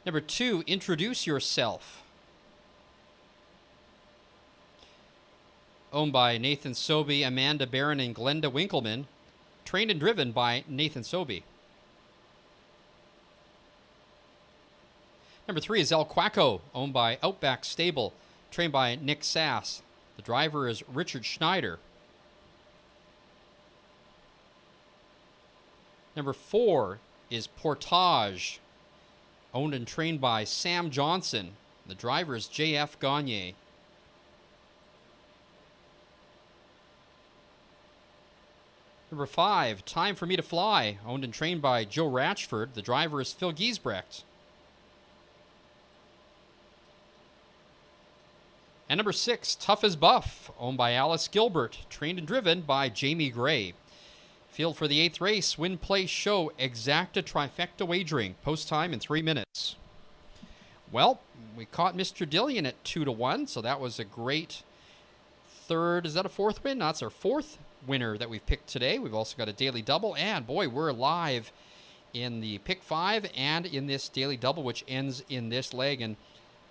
Number 2, Introduce Yourself, owned by Nathan Sobey, Amanda Barron, and Glenda Winkleman. Trained and driven by Nathan Sobey. Number 3 is El Quaco, owned by Outback Stable, trained by Nick Sass. The driver is Richard Schneider. Number 4 is Portage, owned and trained by Sam Johnson. The driver is J.F. Gagne. Number 5, Time for Me to Fly, owned and trained by Joe Ratchford. The driver is Phil Giesbrecht. And number 6, Tough as Buff, owned by Alice Gilbert, trained and driven by Jamie Gray. Field for the 8th race, win, place, show, exacta, trifecta wagering. Post time in 3 minutes. Well, we caught Mr. Dillion at 2-1, so that was a great third. Is that a fourth win? No, that's our fourth winner that we've picked today. We've also got a daily double. And boy, we're live in the pick 5 and in this daily double, which ends in this leg. And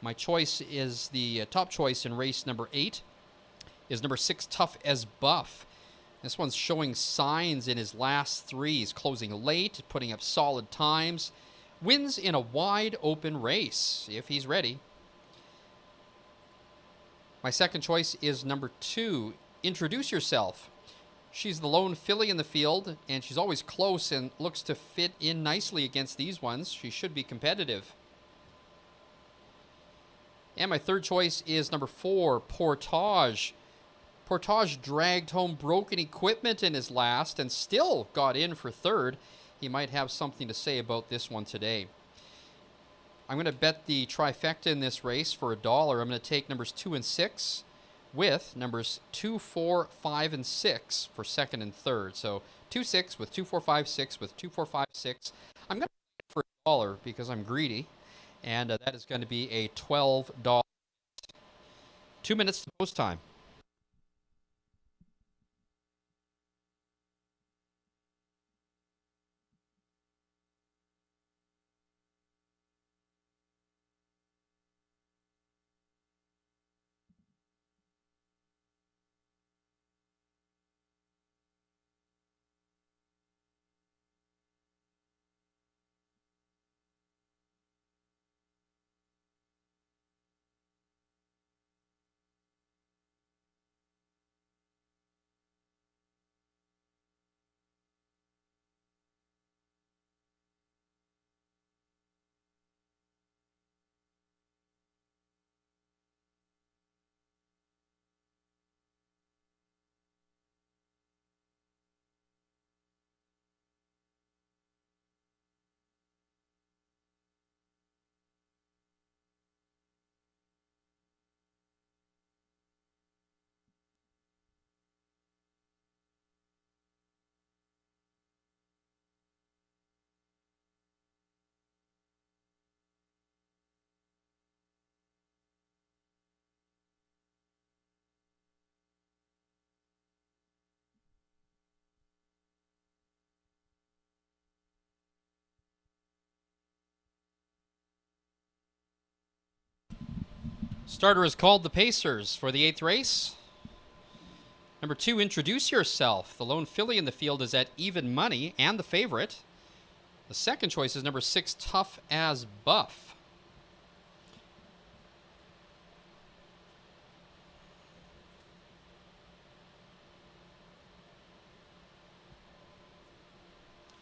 my choice is the top choice in race number 8 is number 6, Tough as Buff. This one's showing signs in his last 3. He's closing late, putting up solid times. Wins in a wide open race, if he's ready. My second choice is number 2, Introduce Yourself. She's the lone filly in the field, and she's always close and looks to fit in nicely against these ones. She should be competitive. And my third choice is number 4, Portage. Portage dragged home broken equipment in his last and still got in for third. He might have something to say about this one today. I'm going to bet the trifecta in this race for $1. I'm going to take numbers 2 and 6 with numbers 2, 4, 5, and 6 for second and third. So 2, 6 with 2, 4, 5, 6 with 2, 4, 5, 6. I'm going to bet for $1 because I'm greedy. And that is going to be a $12. 2 minutes to post time. Starter is called the Pacers for the 8th race. Number 2, Introduce Yourself. The lone filly in the field is at even money and the favorite. The second choice is number 6, Tough as Buff.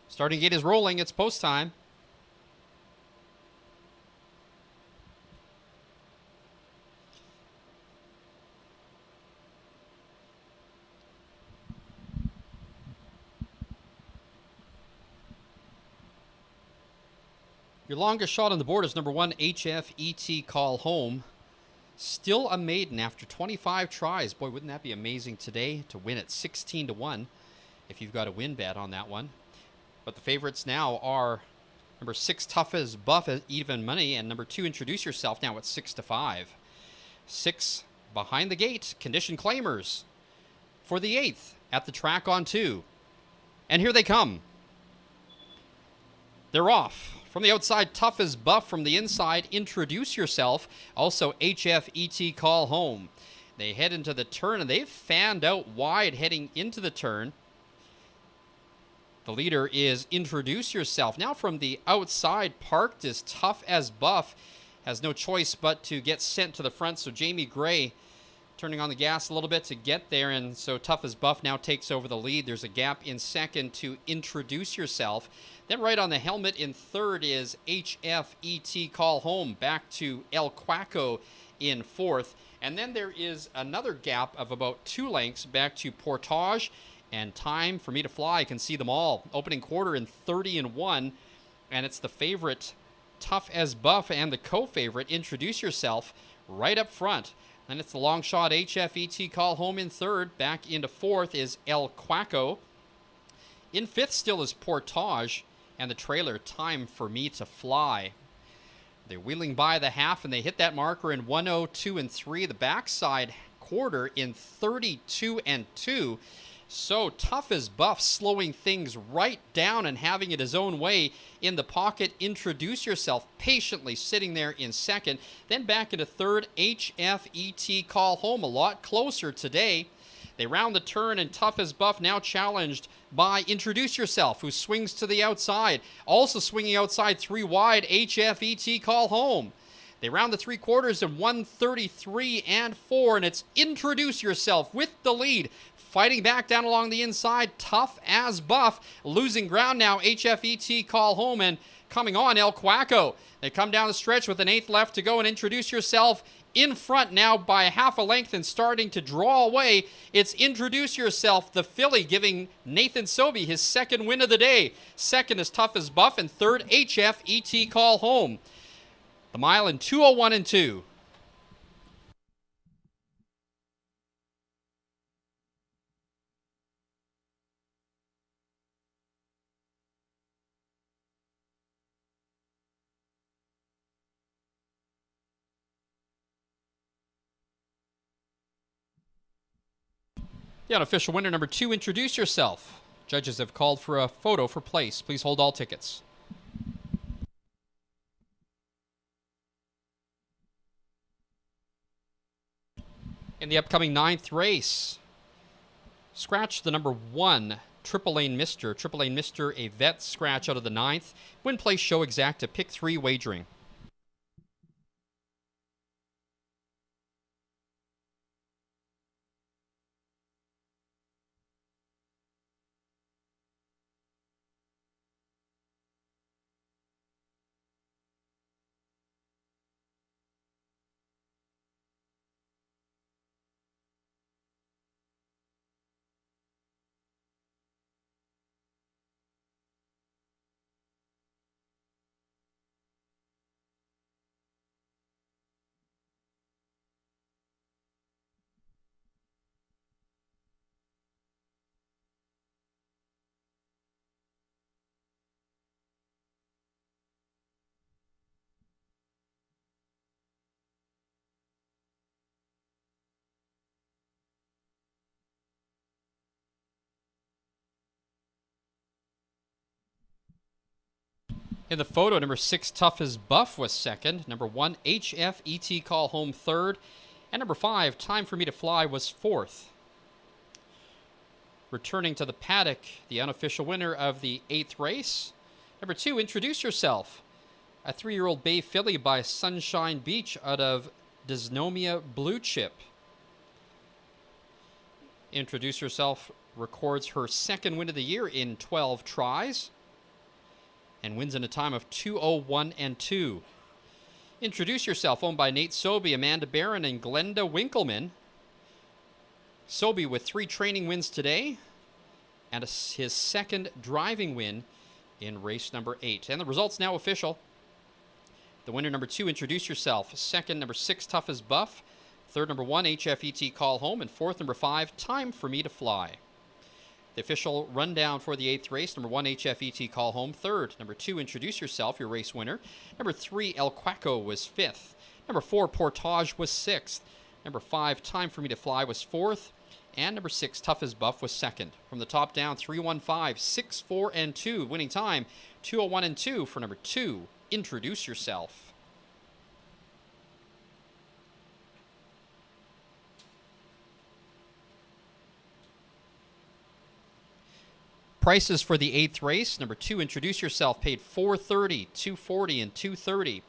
Starting gate is rolling. It's post time. Your longest shot on the board is number 1, HFET Call Home. Still a maiden after 25 tries. Boy, wouldn't that be amazing today to win at 16-1 if you've got a win bet on that one. But the favorites now are number 6, Tough as Buff at even money, and number 2, Introduce Yourself now at 6-5. 6 behind the gate, condition claimers for the 8th at the track on 2. And here they come. They're off. From the outside, Tough as Buff. From the inside, Introduce Yourself. Also, HFET Call Home. They head into the turn, and they've fanned out wide heading into the turn. The leader is Introduce Yourself. Now from the outside, parked is Tough as Buff. Has no choice but to get sent to the front. So Jamie Gray turning on the gas a little bit to get there. And so Tough as Buff now takes over the lead. There's a gap in second to Introduce Yourself. Then right on the helmet in third is HFET Call Home. Back to El Quaco in fourth. And then there is another gap of about 2 lengths back to Portage. And Time for Me to Fly. I can see them all. Opening quarter in 30-1. And it's the favorite Tough as Buff and the co-favorite Introduce Yourself right up front. Then it's the long shot HFET Call Home in third. Back into fourth is El Quaco. In fifth still is Portage. And the trailer, Time for Me to Fly. They're wheeling by the half, and they hit that marker in 1:02 and 3. The backside quarter in 32 and 2. So Tough as Buff slowing things right down and having it his own way in the pocket. Introduce Yourself patiently sitting there in second. Then back into third, HFET Call Home a lot closer today. They round the turn, and Tough as Buff now challenged by Introduce Yourself, who swings to the outside. Also swinging outside 3 wide, HFET Call Home. They round the 3/4 in 133 and 4, and it's Introduce Yourself with the lead. Fighting back down along the inside, Tough as Buff. Losing ground now, HFET Call Home, and coming on, El Quaco. They come down the stretch with an 1/8 left to go, and Introduce Yourself in front now by half a length and starting to draw away. It's Introduce Yourself, the Philly, giving Nathan Sobey his second win of the day. Second is Tough as Buff, and third, HFET Call Home. The mile in 2:01 and 2. The unofficial winner, number 2, Introduce Yourself. Judges have called for a photo for place. Please hold all tickets. In the upcoming 9th race, scratch the number 1, Triple Lane Mister. Triple Lane Mister, a vet scratch out of the 9th. Win, place, show exacta, pick 3 wagering. In the photo, number 6, Tough as Buff was second. Number 1, HFET Call Home third. And number 5, Time for Me to Fly was fourth. Returning to the paddock, the unofficial winner of the 8th race. Number 2, Introduce Yourself. A 3-year-old bay filly by Sunshine Beach out of Dysnomia Blue Chip. Introduce Yourself records her second win of the year in 12 tries. And wins in a time of 2:01 and 2. Introduce Yourself, owned by Nate Sobey, Amanda Barron, and Glenda Winkleman. Sobey with 3 training wins today, and his second driving win in race number 8. And the results now official. The winner, number 2, Introduce Yourself. Second, number 6, Tough as Buff. Third, number 1, HFET Call Home. And fourth, number 5, Time for Me to Fly. The official rundown for the 8th race, number 1, HFET Call Home. Third, number 2, Introduce Yourself, your race winner. Number 3, El Quaco was 5th. Number 4, Portage was 6th. Number 5, Time for Me to Fly was 4th. And number 6, Tough as Buff was 2nd. From the top down, 3:15, 6:4 and 2. Winning time, 2:01 and 2 for number 2, Introduce Yourself. Prices for the 8th race. Number 2, Introduce Yourself, paid $4.30, $2.40, and $2.30.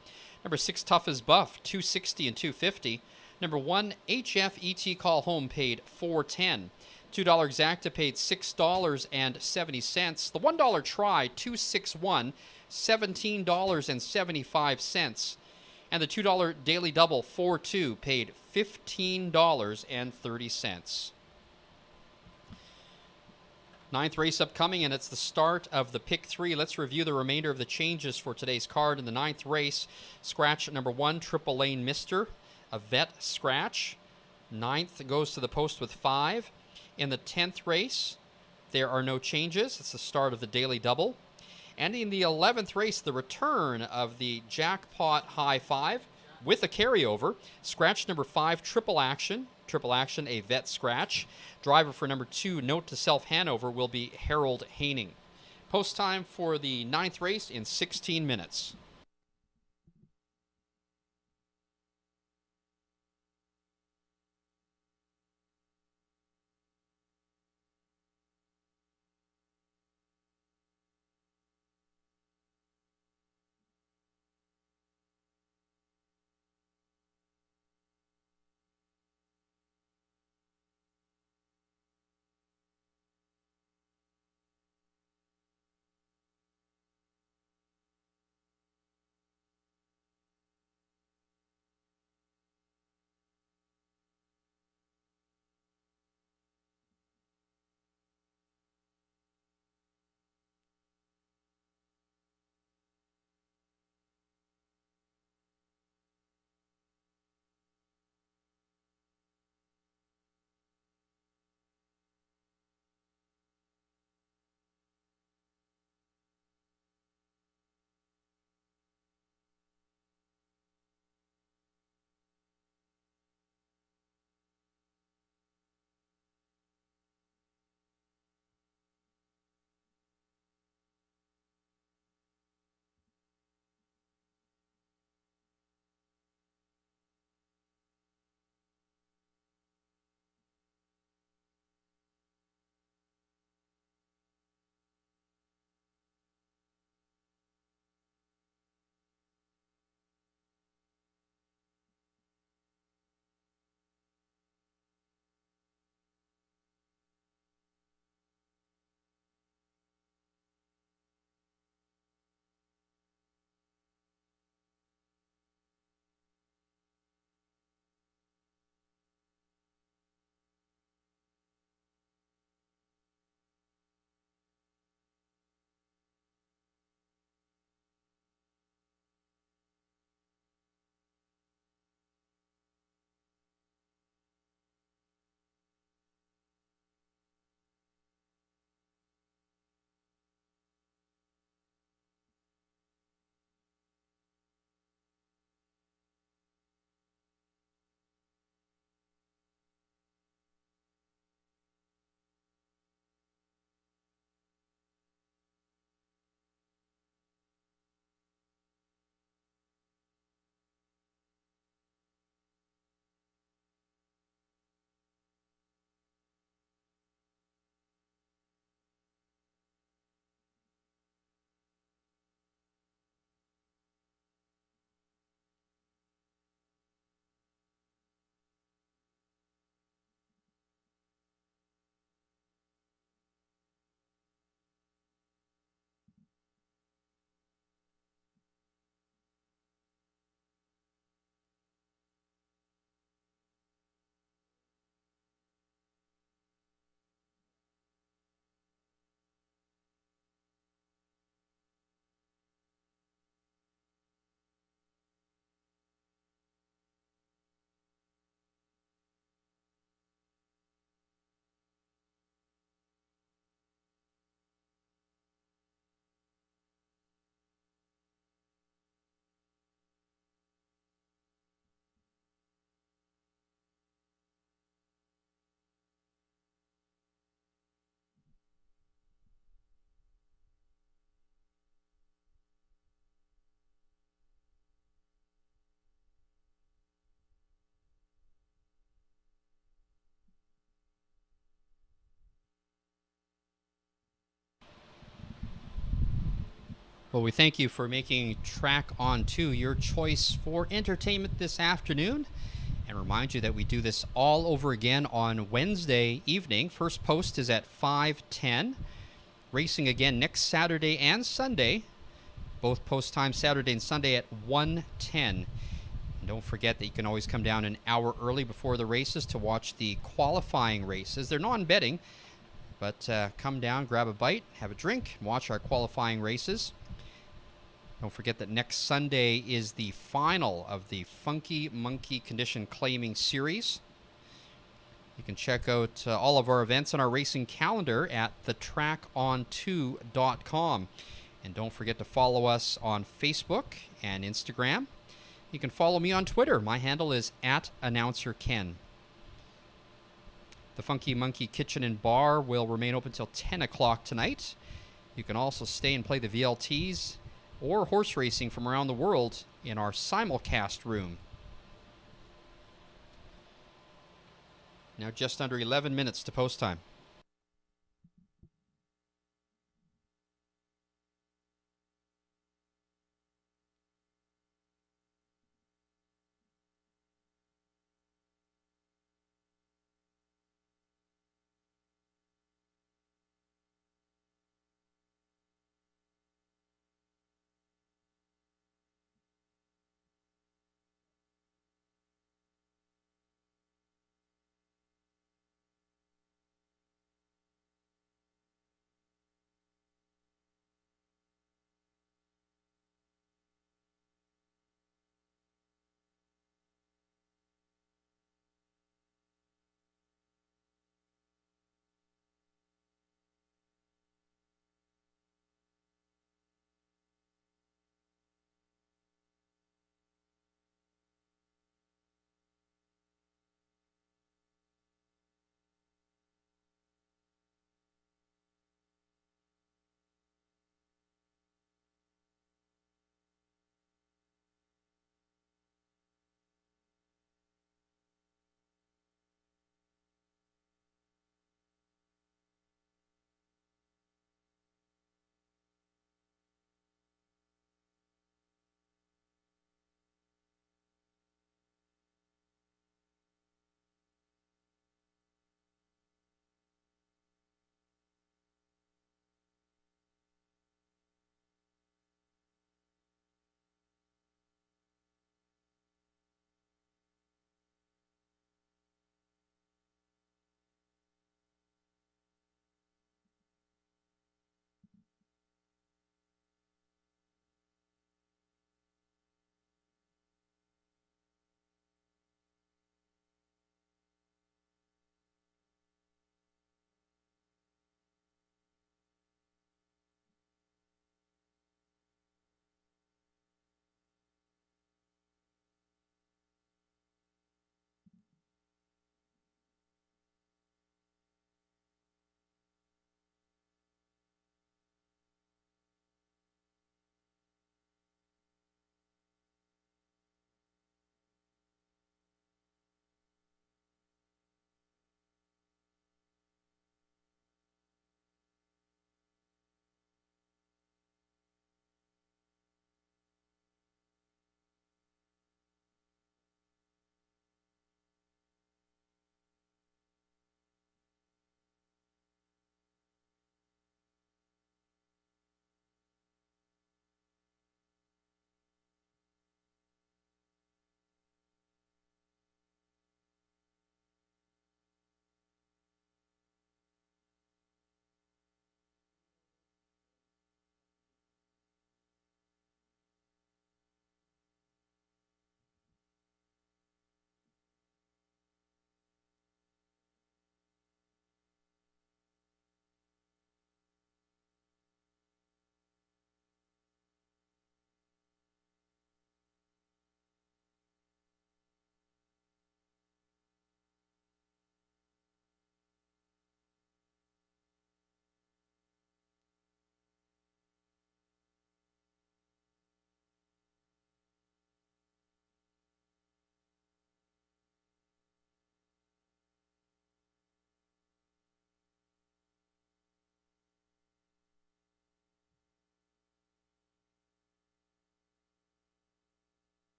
Number 6, Tough as Buff, $2.60 and $2.50. Number 1, HFET Call Home, paid $4.10. $2 exacta paid $6.70. The $1 try, $2.61, $17.75. And the $2 daily double, 4-2, paid $15.30. 9th race upcoming, and it's the start of the Pick 3. Let's review the remainder of the changes for today's card. In the 9th race, scratch number 1, Triple Lane Mister, a vet scratch. 9th goes to the post with 5. In the 10th race, there are no changes. It's the start of the daily double. And in the 11th race, the return of the Jackpot High 5. with a carryover. Scratch number 5, Triple Action. Triple Action, a vet scratch. Driver for number 2, Note to Self Hanover, will be Harold Haining. Post time for the 9th race in 16 minutes. Well, we thank you for making Track on 2 your choice for entertainment this afternoon, and remind you that we do this all over again on Wednesday evening. First post is at 5:10. Racing again next Saturday and Sunday. Both post times Saturday and Sunday at 1:10. And don't forget that you can always come down an hour early before the races to watch the qualifying races. They're non-betting, but come down, grab a bite, have a drink, and watch our qualifying races. Don't forget that next Sunday is the final of the Funky Monkey Condition Claiming Series. You can check out all of our events on our racing calendar at thetrackonto.com. And don't forget to follow us on Facebook and Instagram. You can follow me on Twitter. My handle is @AnnouncerKen. The Funky Monkey Kitchen and Bar will remain open until 10 o'clock tonight. You can also stay and play the VLTs or horse racing from around the world in our simulcast room. Now just under 11 minutes to post time.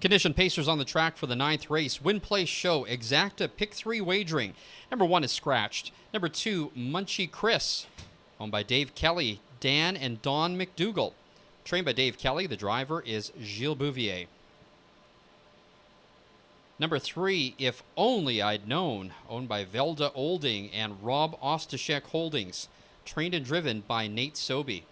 Condition Pacers on the track for the 9th race. Win, Play, Show. Exacta Pick 3 wagering. Number 1 is scratched. Number 2, Munchie Chris. Owned by Dave Kelly, Dan, and Don McDougall. Trained by Dave Kelly. The driver is Gilles Bouvier. Number 3, If Only I'd Known. Owned by Velda Olding and Rob Ostashek Holdings. Trained and driven by Nate Sobey.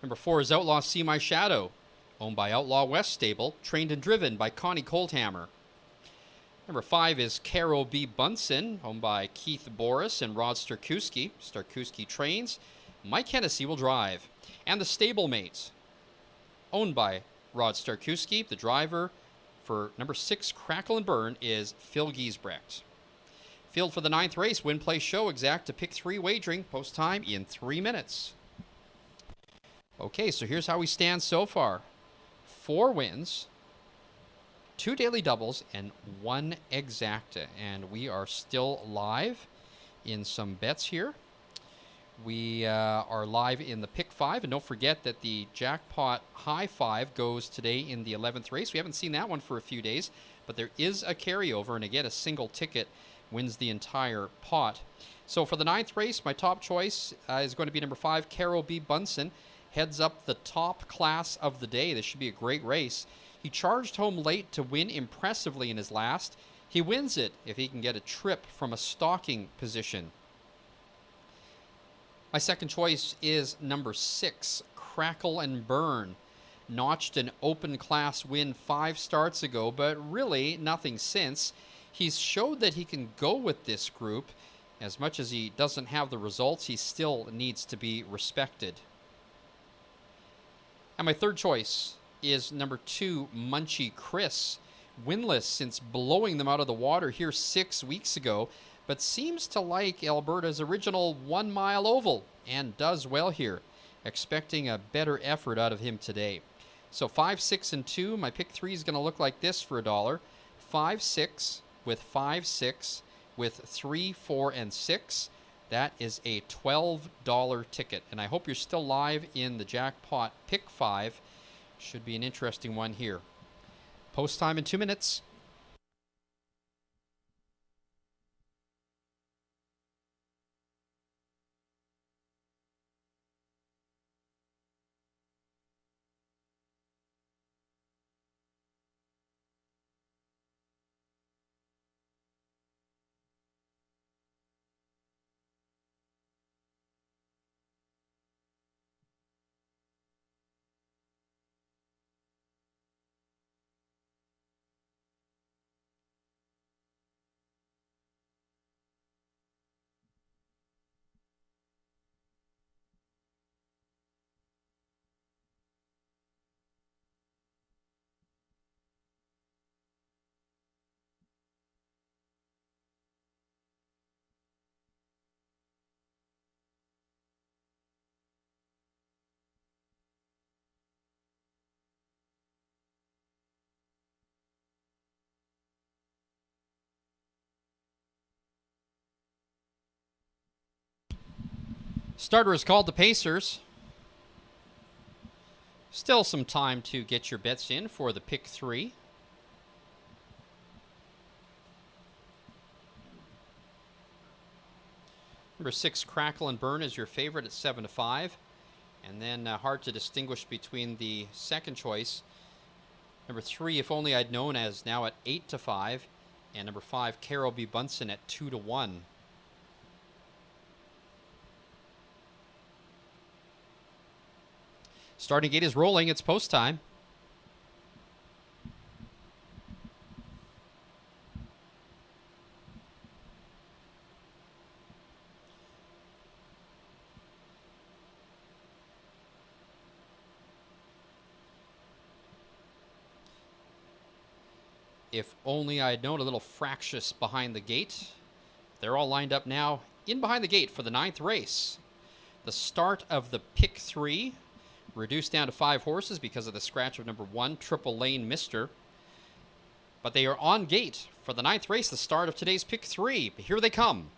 Number 4 is Outlaw See My Shadow, owned by Outlaw West Stable, trained and driven by Connie Colthammer. Number 5 is Caro B. Bunsen, owned by Keith Boris and Rod Starkowski. Starkowski trains. Mike Hennessy will drive. And the Stablemates, owned by Rod Starkowski. The driver for number 6, Crackle and Burn, is Phil Giesbrecht. Field for the 9th race, Win, Play, Show, Exacta Pick 3 wagering. Post time in 3 minutes. Okay, so here's how we stand so far. 4 wins, 2 daily doubles, and 1 exacta. And we are still live in some bets here. We are live in the Pick 5. And don't forget that the Jackpot High 5 goes today in the 11th race. We haven't seen that one for a few days, but there is a carryover. And again, a single ticket wins the entire pot. So for the 9th race, my top choice is going to be number 5, Caro B. Bunsen. Heads up the top class of the day. This should be a great race. He charged home late to win impressively in his last. He wins it if he can get a trip from a stalking position. My second choice is number 6, Crackle and Burn. Notched an open class win 5 starts ago, but really nothing since. He's showed that he can go with this group. As much as he doesn't have the results, he still needs to be respected. And my third choice is number 2, Munchie Chris. Winless since blowing them out of the water here 6 weeks ago, but seems to like Alberta's original 1-mile oval and does well here. Expecting a better effort out of him today. So 5, 6, and 2. My pick 3 is going to look like this for $1. 5, 6 with 5, 6 with 3, 4, and 6. That is a $12 ticket. And I hope you're still live in the Jackpot Pick 5. Should be an interesting one here. Post time in 2 minutes. Starter is called the Pacers. Still some time to get your bets in for the Pick 3. Number 6, Crackle and Burn, is your favorite at 7 to 5. And then hard to distinguish between the second choice. Number 3, If Only I'd Known, as now at 8 to 5. And number 5, Caro B. Bunsen, at 2 to 1. Starting gate is rolling. It's post time. If Only I'd Known, a little fractious behind the gate. They're all lined up now in behind the gate for the 9th race. The start of the Pick 3. Reduced down to 5 horses because of the scratch of number 1, Triple Lane Mister. But they are on gate for the 9th race, the start of today's Pick 3. Here they come.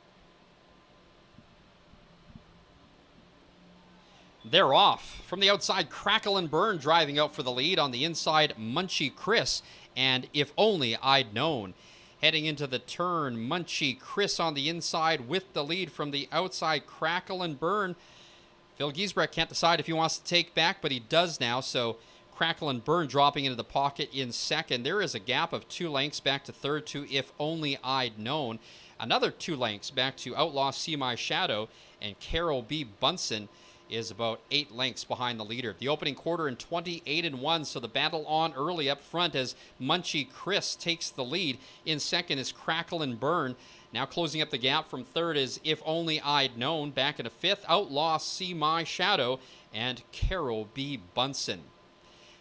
They're off. From the outside, Crackle and Burn driving out for the lead. On the inside, Munchie Chris and If Only I'd Known. Heading into the turn, Munchie Chris on the inside with the lead. From the outside, Crackle and Burn. Phil Giesbrecht can't decide if he wants to take back, but he does now. So Crackle and Burn dropping into the pocket in second. There is a gap of 2 lengths back to third to If Only I'd Known. Another 2 lengths back to Outlaw See My Shadow, and Carol B. Bunsen is about 8 lengths behind the leader. The opening quarter in 28-1, so the battle on early up front as Munchie Chris takes the lead. In second is Crackle and Burn. Now closing up the gap from third is If Only I'd Known. Back into fifth, Outlaw See My Shadow and Carol B. Bunsen.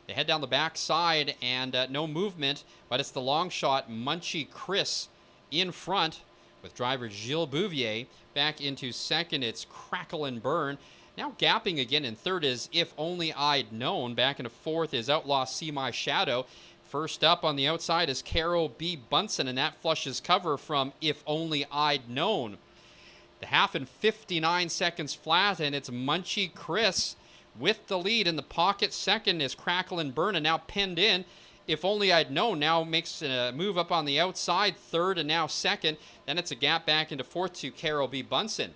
They head down the backside and no movement, but it's the long shot Munchie Chris in front with driver Gilles Bouvier. Back into second, it's Crackle and Burn. Now gapping again in third is If Only I'd Known. Back into fourth is Outlaw See My Shadow. First up on the outside is Carol B. Bunsen, and that flushes cover from If Only I'd Known. The half in 59 seconds flat, and it's Munchie Chris with the lead. In the pocket second is Crackle and Burn, and now pinned in. If Only I'd Known now makes a move up on the outside, third and now second. Then it's a gap back into fourth to Carol B. Bunsen.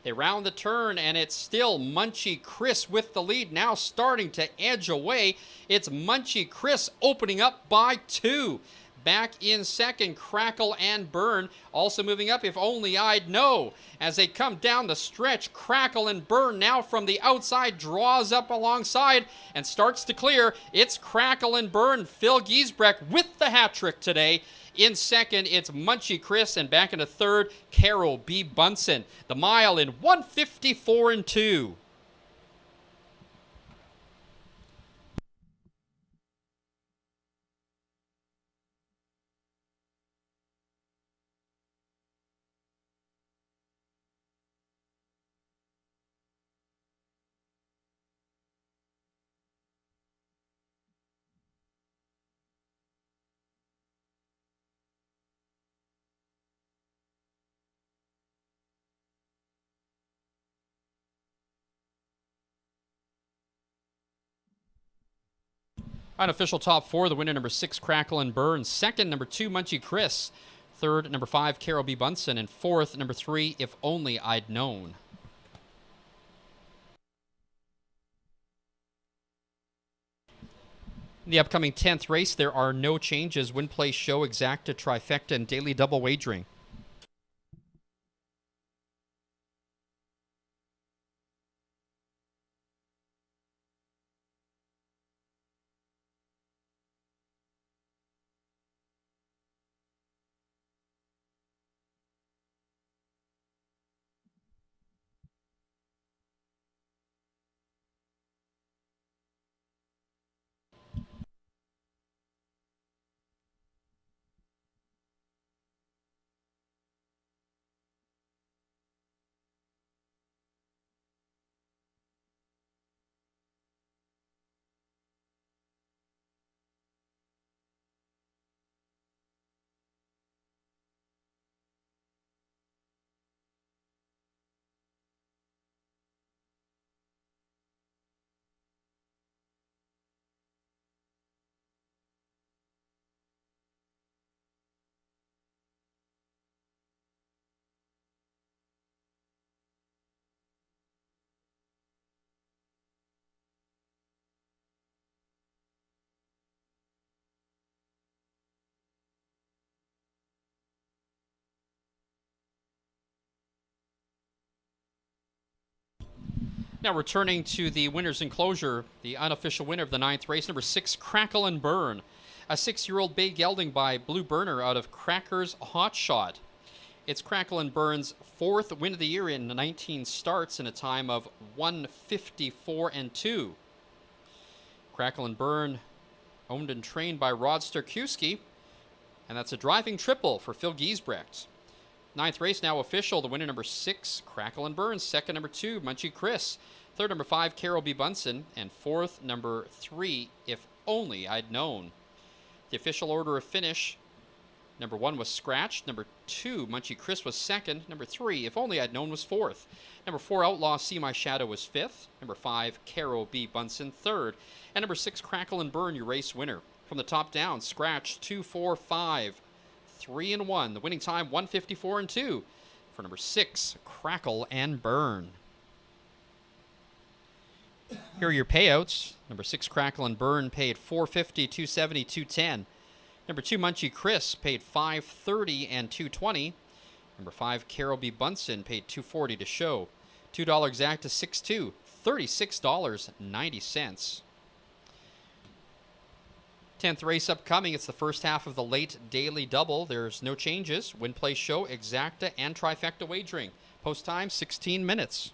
They round the turn, and it's still Munchie Chris with the lead, now starting to edge away. It's Munchie Chris opening up by 2. Back in second, Crackle and Burn. Also moving up, If Only I'd Know. As they come down the stretch, Crackle and Burn now from the outside draws up alongside and starts to clear. It's Crackle and Burn. Phil Giesbrecht with the hat trick today. In second, it's Munchie Chris, and back into third, Carol B. Bunsen. The mile in 1:54.2. Unofficial top 4, the winner number 6, Crackle and Burn. Second, number 2, Munchie Chris. Third, number 5, Carol B. Bunsen. And fourth, number 3, If Only I'd Known. In the upcoming 10th race, there are no changes. Win, play, show, exacta, trifecta, and daily double wagering. Now returning to the winner's enclosure, the unofficial winner of the 9th race, number 6, Crackle and Burn. A 6-year-old bay gelding by Blue Burner out of Cracker's Hot Shot. It's Crackle and Burn's 4th win of the year in 19 starts in a time of 1:54.2. Crackle and Burn owned and trained by Rod Starkowski, and that's a driving triple for Phil Giesbrecht. 9th race now official. The winner number 6, Crackle and Burn. Second, number 2, Munchie Chris. Third, number 5, Carol B. Bunsen. And fourth, number 3, If Only I'd Known. The official order of finish Number 1 was Scratch. Number 2, Munchie Chris was second. Number 3, If Only I'd Known was fourth. Number 4, Outlaw See My Shadow was fifth. Number 5, Caro B. Bunsen third. And number 6, Crackle and Burn, your race winner. From the top down, Scratch 2, 4, 5, 3 and 1. The winning time 154 and 2 for number 6, Crackle and Burn. Here are your payouts. Number 6, Crackle and Burn paid $450, $270, $210. Number 2, Munchie Chris paid $530 and $220. Number 5, Carol B. Bunsen paid $240 to show. $2 exact to 6-2, $36.90. 10th race upcoming. It's the first half of the late daily double. There's no changes. Win, play, show, exacta, and trifecta wagering. Post time 16 minutes.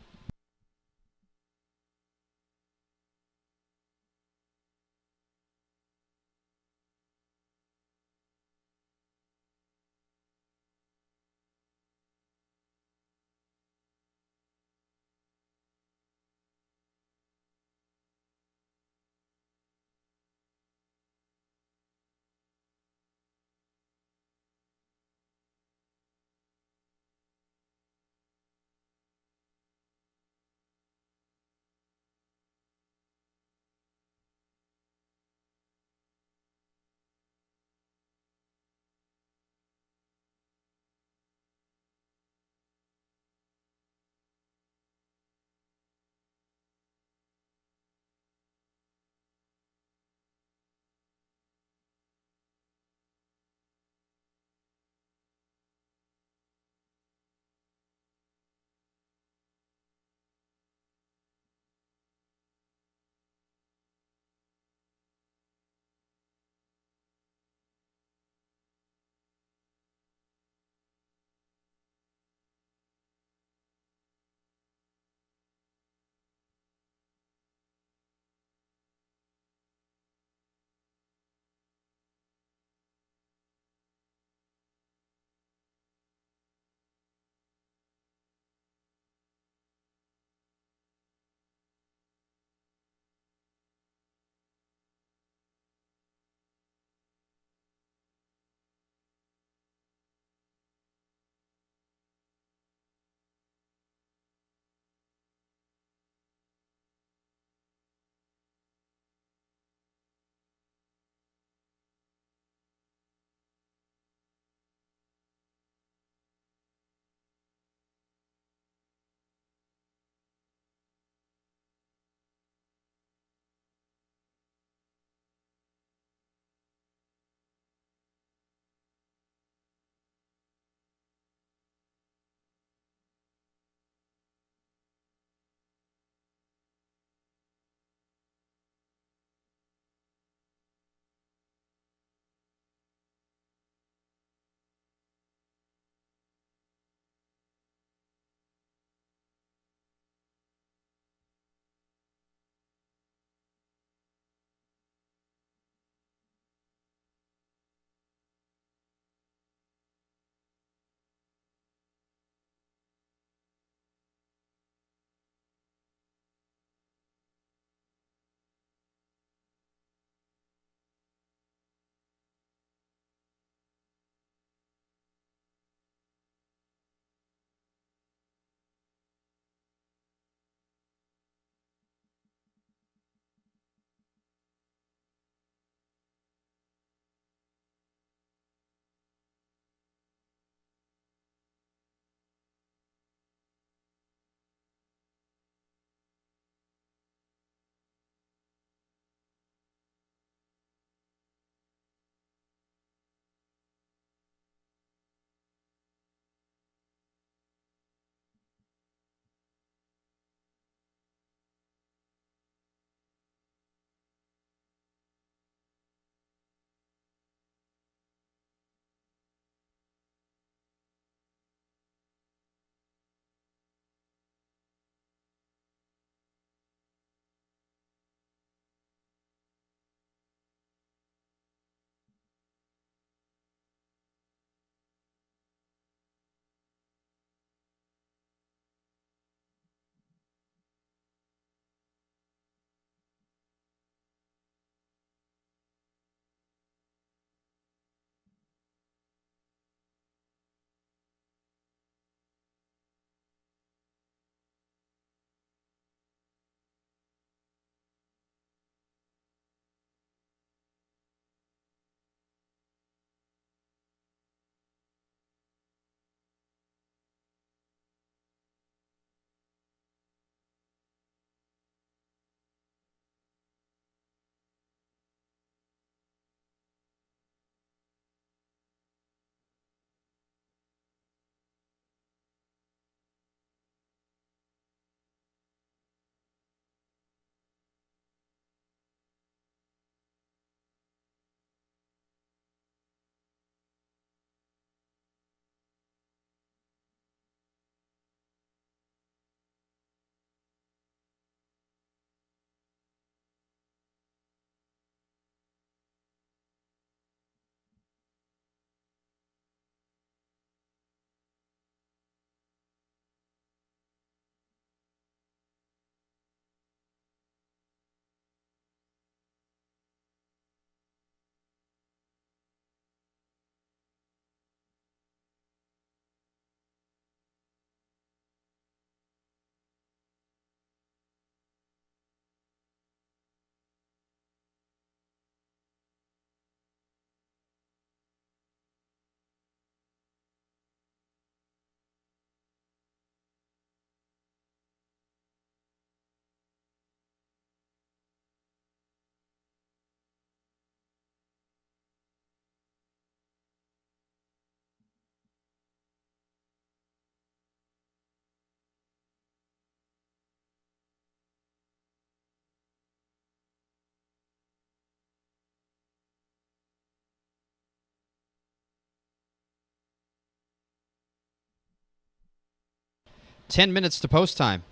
10 minutes to post time.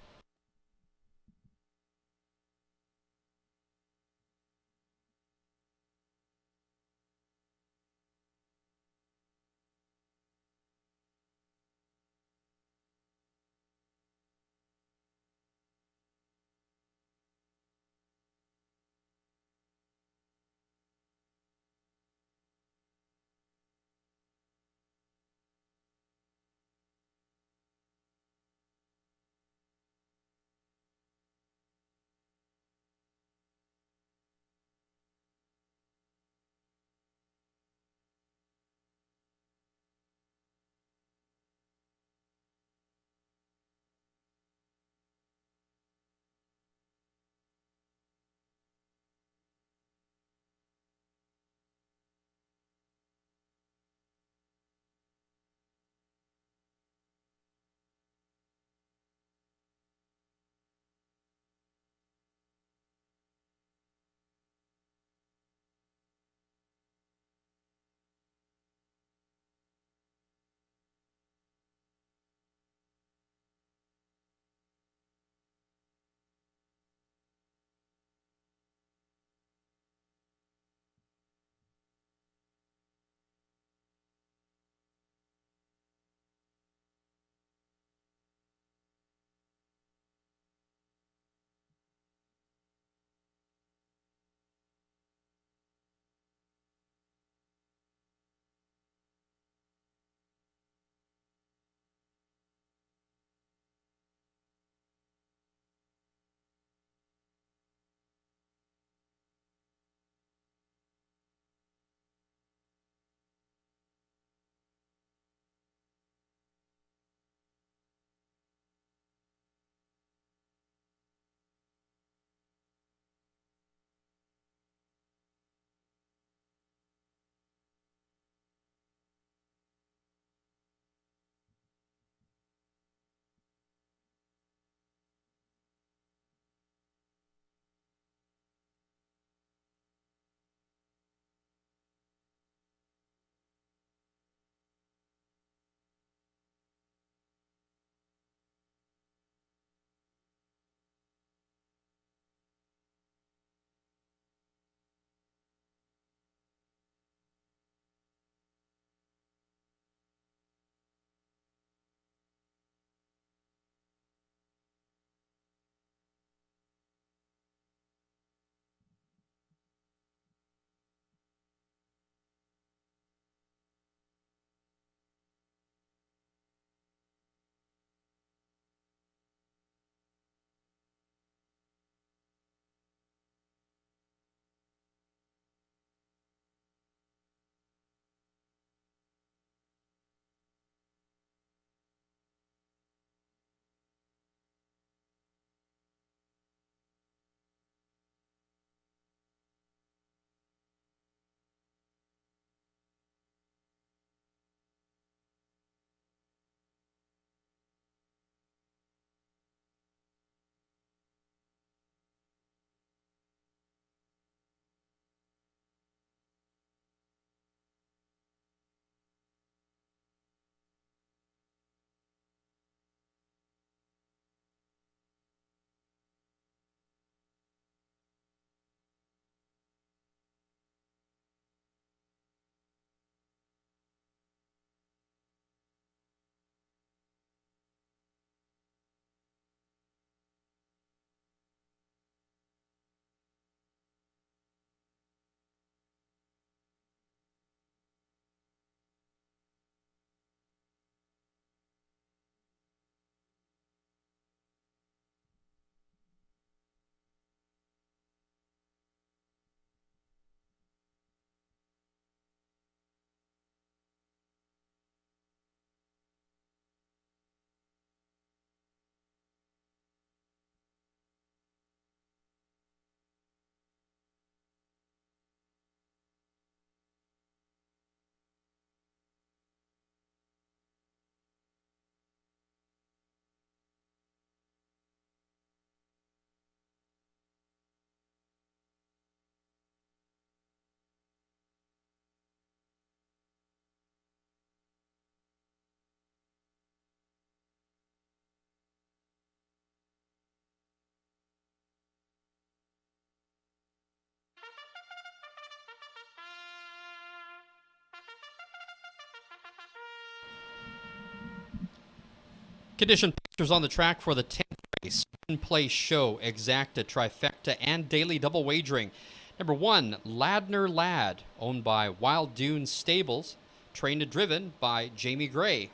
Condition pictures on the track for the 10th race. In-play show, exacta, trifecta, and daily double wagering. Number 1, Ladner Lad, owned by Wild Dunes Stables, trained and driven by Jamie Gray.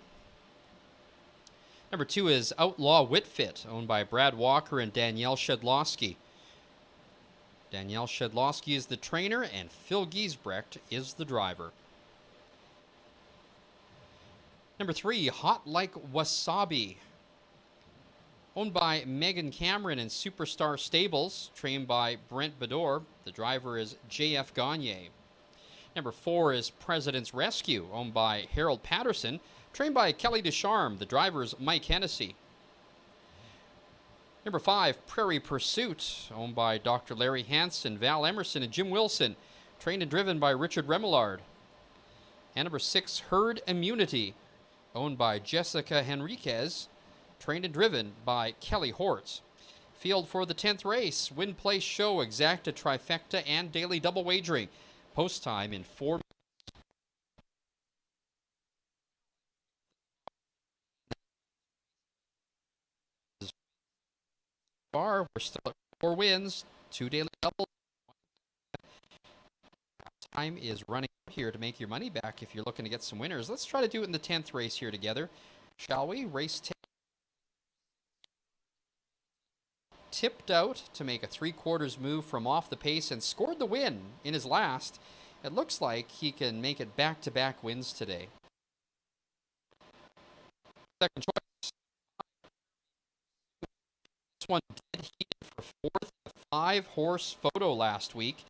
Number 2 is Outlaw Whitfit, owned by Brad Walker and Danielle Shedlowski. Danielle Shedlowski is the trainer, and Phil Giesbrecht is the driver. Number 3, Hot Like Wasabi, owned by Megan Cameron and Superstar Stables, trained by Brent Bedore. The driver is J.F. Gagne. Number 4 is President's Rescue, owned by Harold Patterson, trained by Kelly Descharme. The driver is Mike Hennessy. Number 5, Prairie Pursuit, owned by Dr. Larry Hansen, Val Emerson, and Jim Wilson, trained and driven by Richard Remillard. And number 6, Herd Immunity, owned by Jessica Henriquez, trained and driven by Kelly Hortz. Field for the 10th race, win, place, show, exacta, trifecta, and daily double wagering. Post time in 4 minutes. We're still at 4 wins, 2 daily doubles. Time is running out here to make your money back if you're looking to get some winners. Let's try to do it in the 10th race here together, shall we? Race 10. Tipped out to make a 3/4 move from off the pace and scored the win in his last. It looks like he can make it back-to-back wins today. Second choice. This one did heat for 4th, a 5-horse photo last week.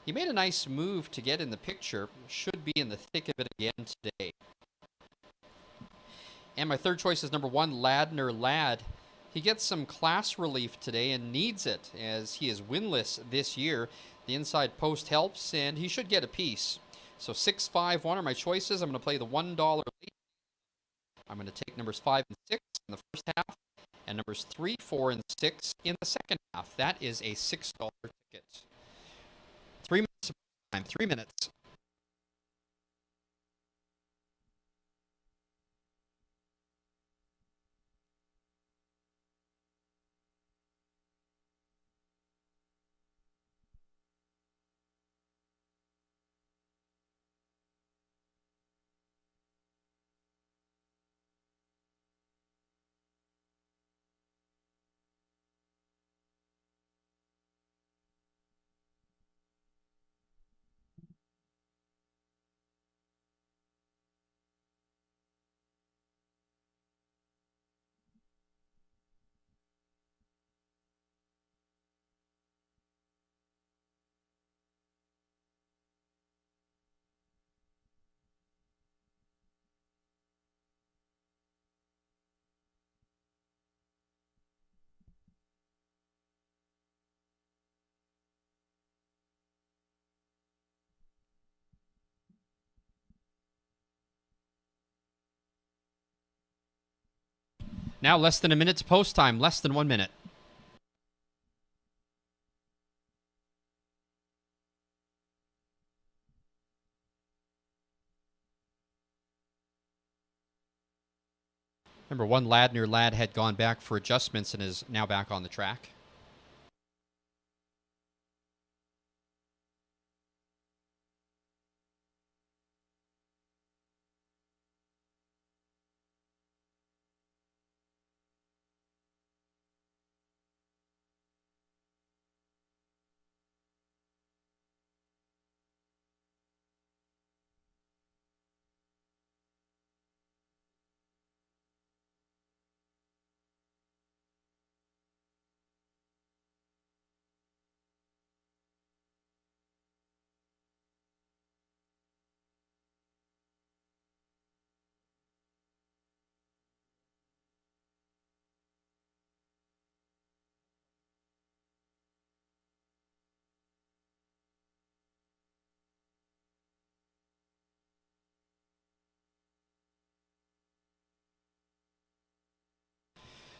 He made a nice move to get in the picture. Should be in the thick of it again today. And my third choice is number 1, Ladner Lad. He gets some class relief today and needs it, as he is winless this year. The inside post helps, and he should get a piece. So 6, 5, 1 are my choices. I'm going to play the $1 lead. I'm going to take numbers 5 and 6 in the first half, and numbers 3, 4, and 6 in the second half. That is a $6 ticket. 3 minutes of time. 3 minutes. Now less than a minute to post time. Less than 1 minute. Number 1, Ladner Lad had gone back for adjustments and is now back on the track.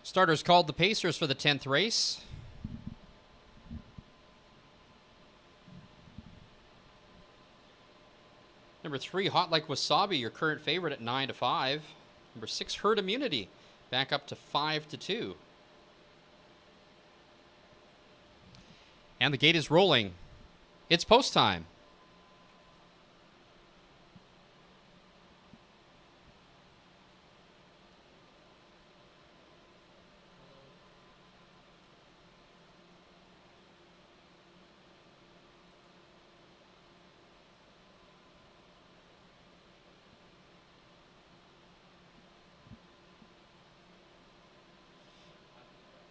Starters called the Pacers for the 10th race. Number 3, Hot Like Wasabi, your current favorite at 9 to 5. Number 6, Herd Immunity, back up to 5-2. And the gate is rolling. It's post time.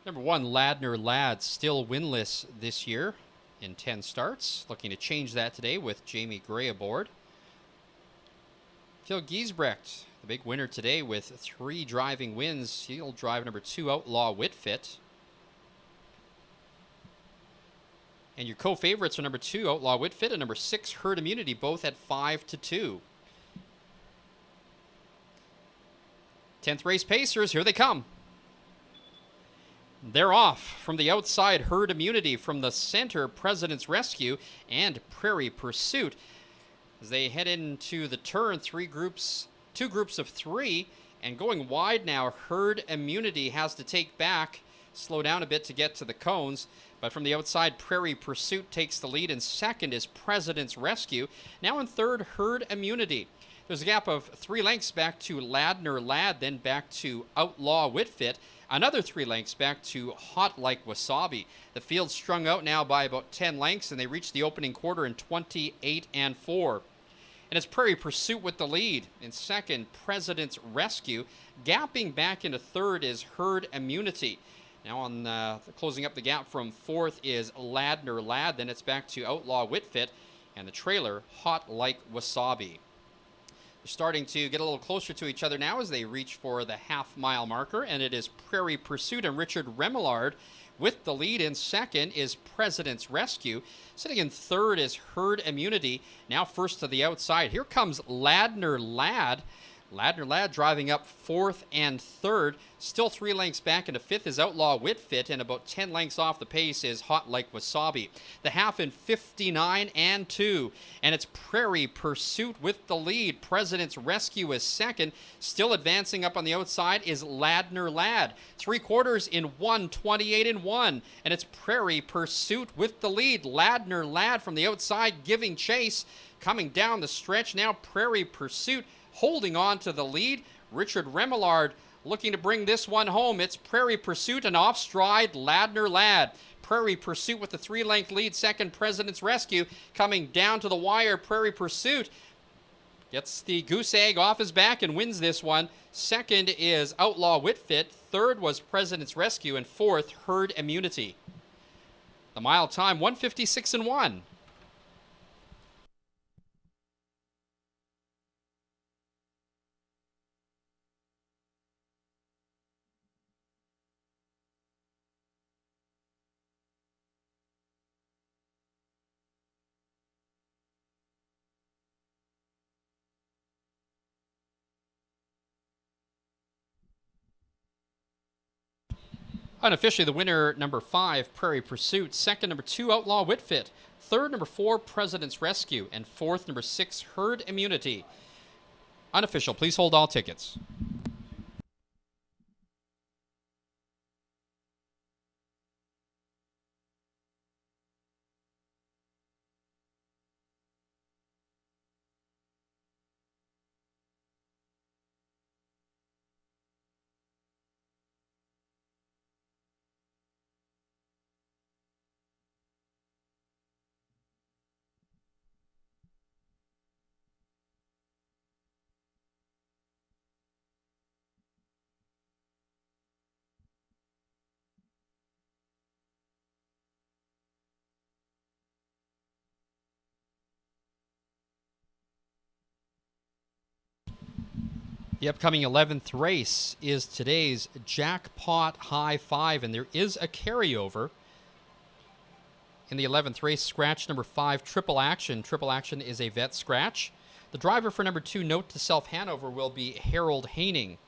Number 1, Ladner Lad, still winless this year in 10 starts. Looking to change that today with Jamie Gray aboard. Phil Giesbrecht, the big winner today with 3 driving wins. He'll drive number 2, Outlaw Whitfit. And your co-favorites are number 2, Outlaw Whitfit, and number 6, Herd Immunity, both at 5-2. 10th race Pacers, here they come. They're off from the outside, Herd Immunity, from the center, President's Rescue, and Prairie Pursuit. As they head into the turn, 2 groups of 3, and going wide now, Herd Immunity has to take back, slow down a bit to get to the cones. But from the outside, Prairie Pursuit takes the lead, and second is President's Rescue. Now in third, Herd Immunity. There's a gap of 3 lengths back to Ladner Lad, then back to Outlaw Whitfit. Another 3 lengths back to Hot Like Wasabi. The field's strung out now by about 10 lengths, and they reach the opening quarter in 28-4. And it's Prairie Pursuit with the lead. In second, President's Rescue. Gapping back into third is Herd Immunity. Now on closing up the gap from fourth is Ladner Lad. Then it's back to Outlaw Whitfit, and the trailer, Hot Like Wasabi. They're starting to get a little closer to each other now as they reach for the half-mile marker, and it is Prairie Pursuit and Richard Remillard with the lead. In second is President's Rescue. Sitting in third is Herd Immunity. Now first to the outside. Here comes Ladner Lad. Ladner Lad driving up fourth and third. Still 3 lengths back into fifth is Outlaw Whitfit, and about 10 lengths off the pace is Hot Like Wasabi. The half in 59-2, and it's Prairie Pursuit with the lead. President's Rescue is second. Still advancing up on the outside is Ladner Lad. 3/4 in 1:28-1, and it's Prairie Pursuit with the lead. Ladner Lad from the outside giving chase. Coming down the stretch now, Prairie Pursuit holding on to the lead. Richard Remillard looking to bring this one home. It's Prairie Pursuit and off stride Ladner Lad. Prairie Pursuit with the 3-length lead. Second, President's Rescue coming down to the wire. Prairie Pursuit gets the goose egg off his back and wins this one. Second is Outlaw Whitfit. Third was President's Rescue, and fourth, Herd Immunity. The mile time, 1:56-1. Unofficially, the winner, number 5, Prairie Pursuit. Second, number 2, Outlaw Whitfit. Third, number 4, President's Rescue. And fourth, number 6, Herd Immunity. Unofficial, please hold all tickets. The upcoming 11th race is today's Jackpot High 5, and there is a carryover in the 11th race. Scratch number 5, Triple Action. Triple Action is a vet scratch. The driver for number 2, Note to Self Hanover, will be Harold Haining.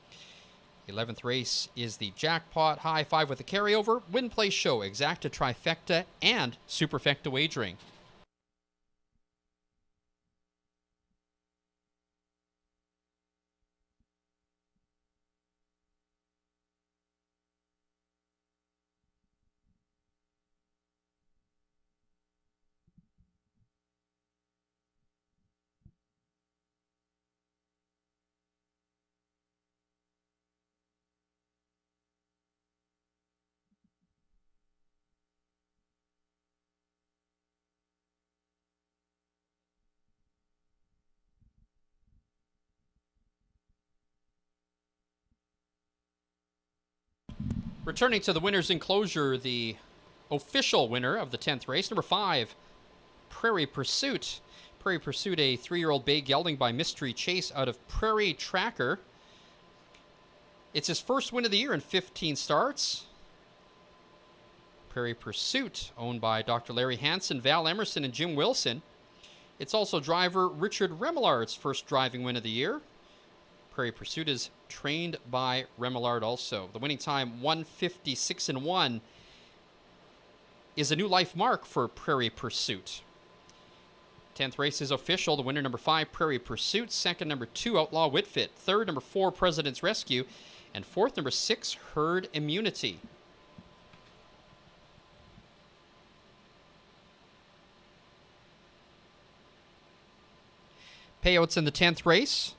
The 11th race is the Jackpot High 5 with a carryover, Win Play Show, Exacta Trifecta, and Superfecta Wagering. Returning to the winner's enclosure, the official winner of the 10th race, number 5, Prairie Pursuit. Prairie Pursuit, a 3-year-old bay gelding by Mystery Chase out of Prairie Tracker. It's his first win of the year in 15 starts. Prairie Pursuit, owned by Dr. Larry Hansen, Val Emerson, and Jim Wilson. It's also driver Richard Remelard's first driving win of the year. Prairie Pursuit is trained by Remillard also. The winning time, 1:56.1, is a new life mark for Prairie Pursuit. 10th race is official. The winner, number 5, Prairie Pursuit. Second, number 2, Outlaw Whitfit. Third, number 4, President's Rescue. And fourth, number 6, Herd Immunity. Payouts in the 10th race.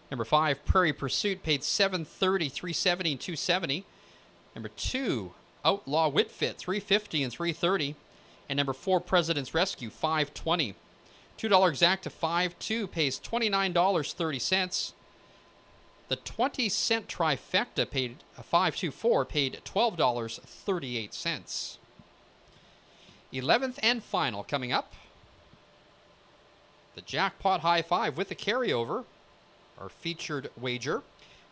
Number 5, Prairie Pursuit, paid $730, $370, and $270. Number 2, Outlaw Whitfit, $350 and $330. And number 4, President's Rescue, $520. $2 exact to 5-2 pays $29.30. The 20-cent trifecta paid 524 paid $12.38. 11th and final coming up. The Jackpot High Five with the carryover, our featured wager.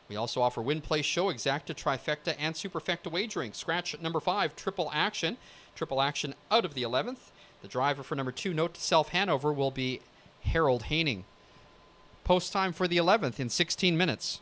We also offer win, play, show, exacta, trifecta, and superfecta wagering. Scratch number 5, Triple Action. Triple Action out of the 11th. The driver for number 2, Note to Self Hanover, will be Harold Haining. Post time for the 11th in 16 minutes.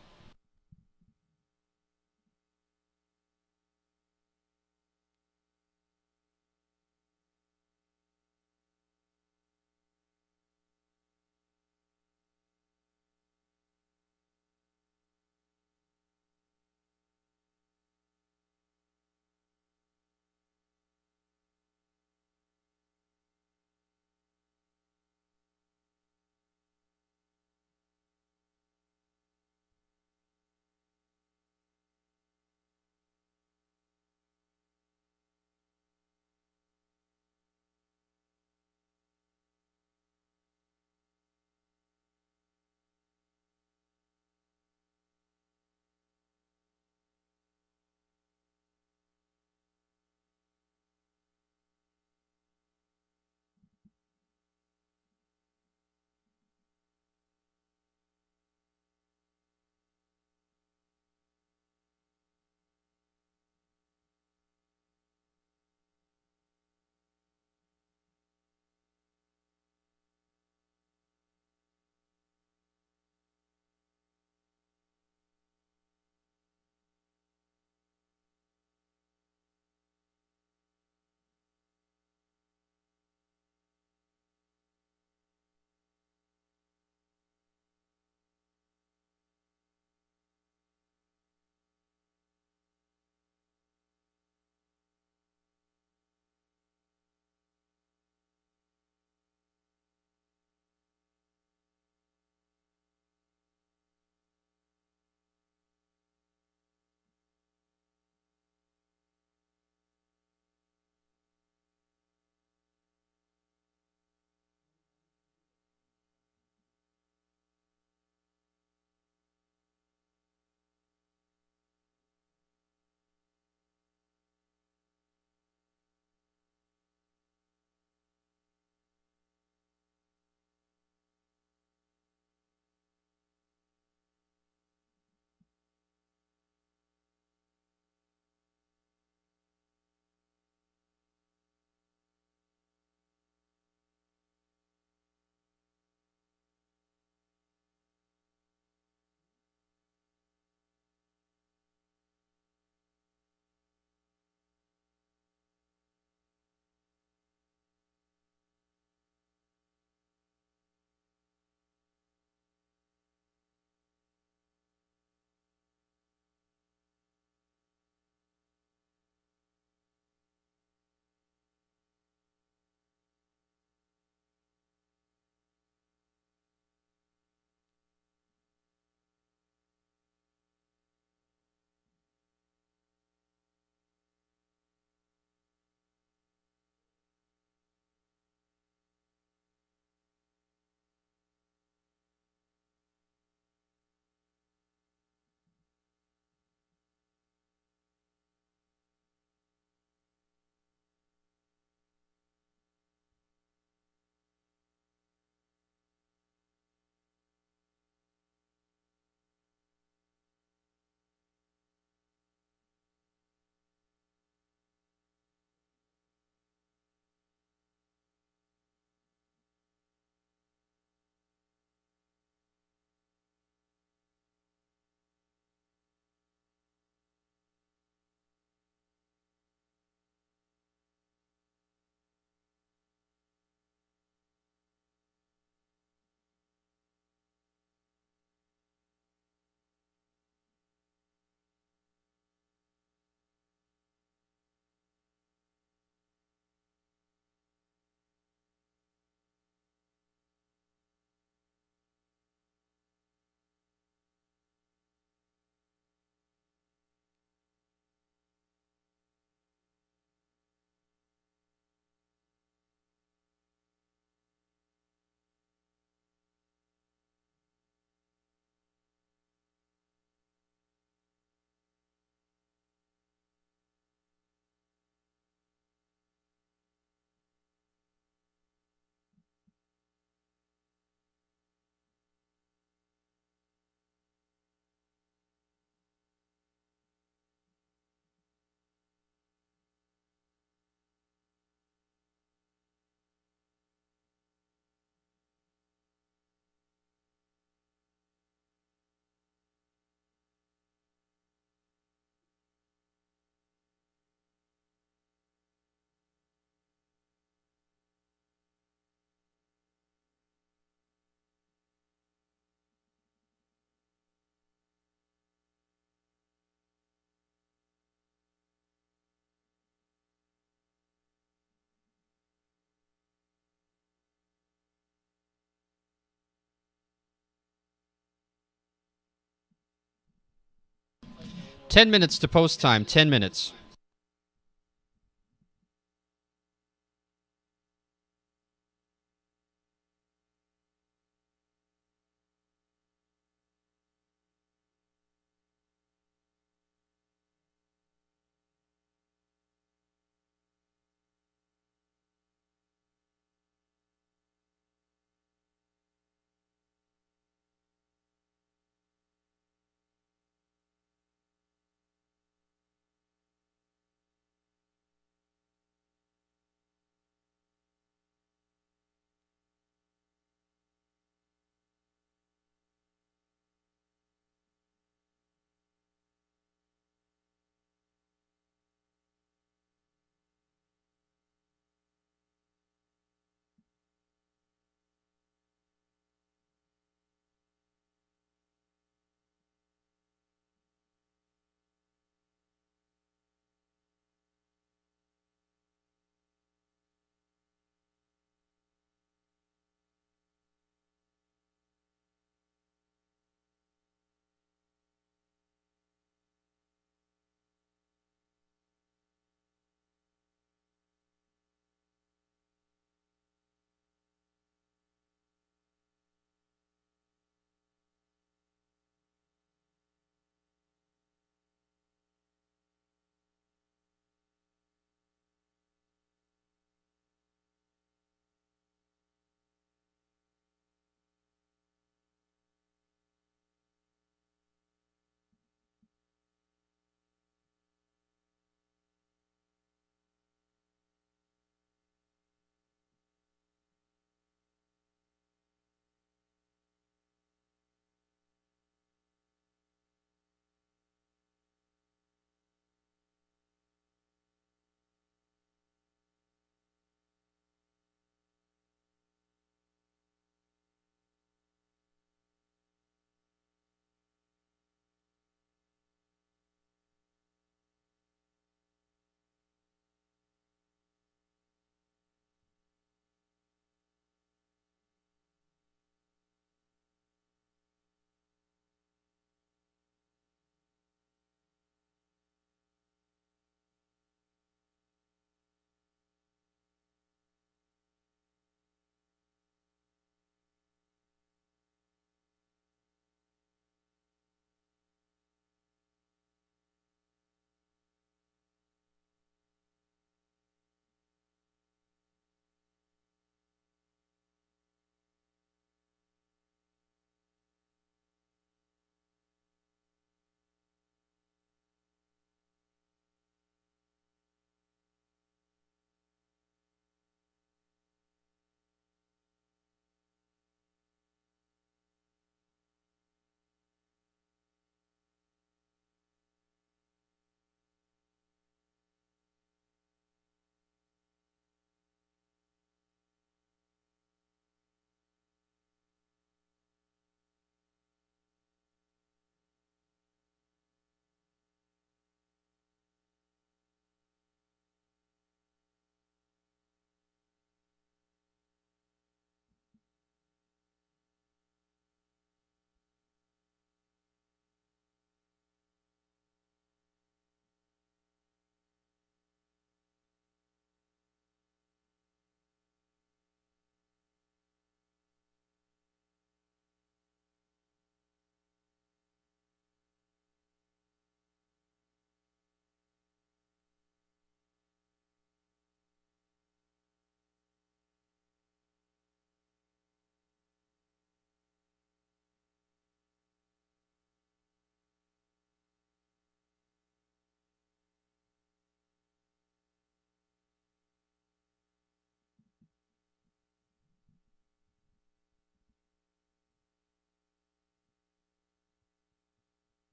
10 minutes to post time. 10 minutes.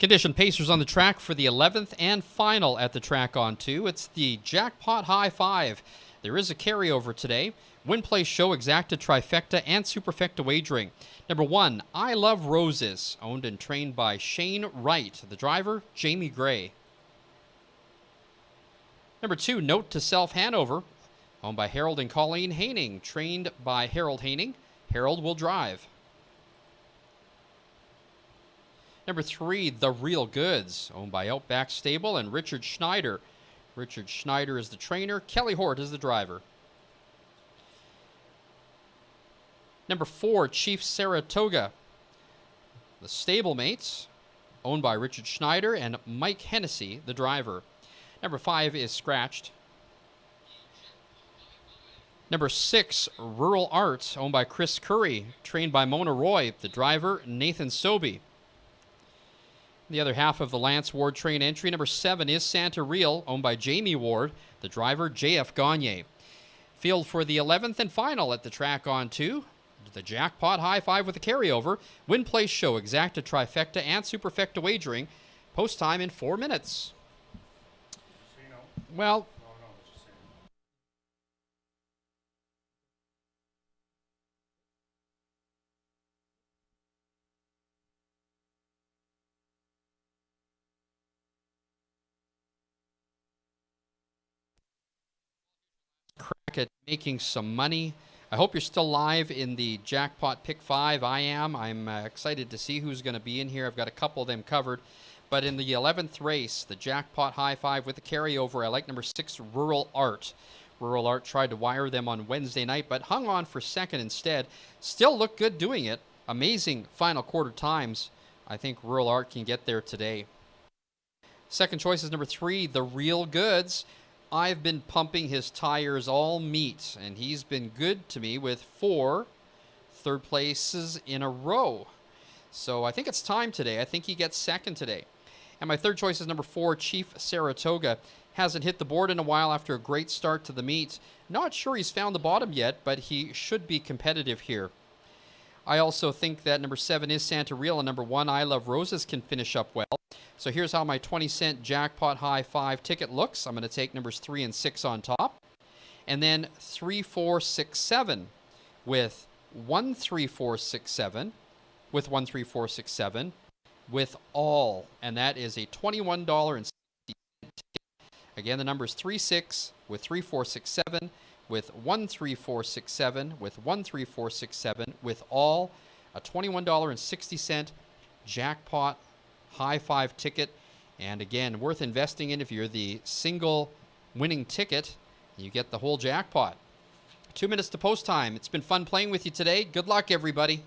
Condition Pacers on the track for the 11th and final at the track on 2. It's the Jackpot High 5. There is a carryover today. Win, play, show, exacta, trifecta, and superfecta wagering. Number 1, I Love Roses, owned and trained by Shane Wright. The driver, Jamie Gray. Number 2, Note to Self Hanover, owned by Harold and Colleen Haining, trained by Harold Haining. Harold will drive. Number 3, The Real Goods, owned by Outback Stable and Richard Schneider. Richard Schneider is the trainer. Kelly Hort is the driver. Number 4, Chief Saratoga, the stablemates, owned by Richard Schneider and Mike Hennessy, the driver. Number 5 is scratched. Number 6, Rural Arts, owned by Chris Curry, trained by Mona Roy, the driver, Nathan Sobey. The other half of the Lance Ward train entry, number 7, is Santa Real, owned by Jamie Ward, the driver, JF Gagne. Field for the 11th and final at the track on 2. The Jackpot High 5 with a carryover. Win, play, show, exacta, trifecta, and superfecta wagering. Post time in 4 minutes. Well, crack at making some money. I hope you're still live in the Jackpot Pick 5. I am. I'm excited to see who's going to be in here. I've got a couple of them covered. But in the 11th race, the Jackpot High 5 with the carryover, I like number 6, Rural Art. Rural Art tried to wire them on Wednesday night, but hung on for second instead. Still looked good doing it. Amazing final quarter times. I think Rural Art can get there today. Second choice is number 3, The Real Goods. I've been pumping his tires all meet, and he's been good to me with 4 third places in a row. So I think it's time today. I think he gets second today. And my third choice is number 4, Chief Saratoga. Hasn't hit the board in a while after a great start to the meet. Not sure he's found the bottom yet, but he should be competitive here. I also think that number 7 is Santa Real, and number 1, I Love Roses, can finish up well. So here's how my 20-cent Jackpot High 5 ticket looks. I'm going to take numbers 3 and 6 on top. And then 3, 4, 6, 7 with 1, 3, 4, 6, 7 with 1, 3, 4, 6, 7 with all. And that is a $21.60 ticket. Again, the number is 3, 6 with 3, 4, 6, 7 with 1, 3, 4, 6, 7 with 1, 3, 4, 6, 7 with all. A $21.60 Jackpot High 5 ticket. And again, worth investing in if you're the single winning ticket. You get the whole jackpot. 2 minutes to post time. It's been fun playing with you today. Good luck, everybody.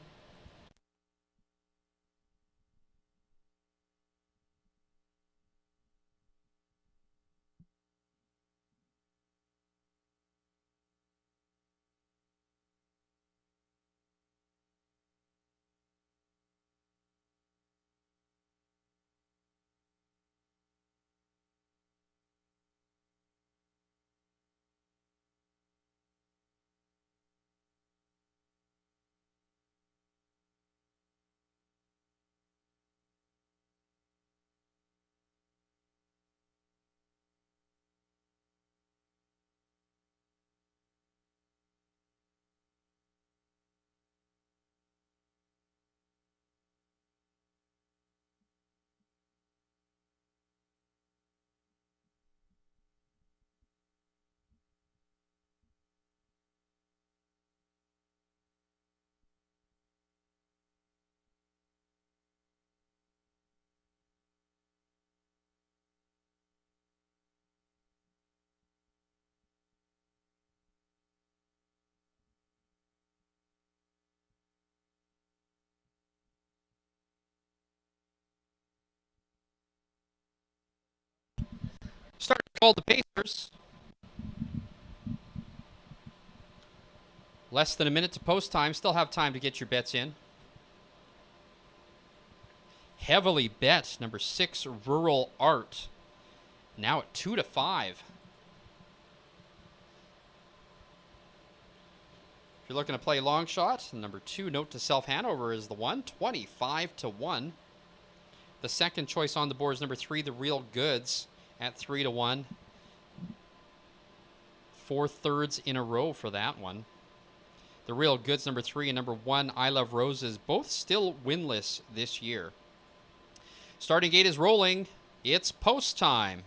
Start to call the Pacers. Less than a minute to post time. Still have time to get your bets in. Heavily bet, number 6, Rural Art. Now at 2 to 5. If you're looking to play long shot, number 2, Note to Self Hanover is the one. 25 to 1. The second choice on the board is number 3, The Real Goods, at 3-1. 4 thirds in a row for that one. The Real Goods, number 3, and number 1, I Love Roses, both still winless this year. Starting gate is rolling. It's post time.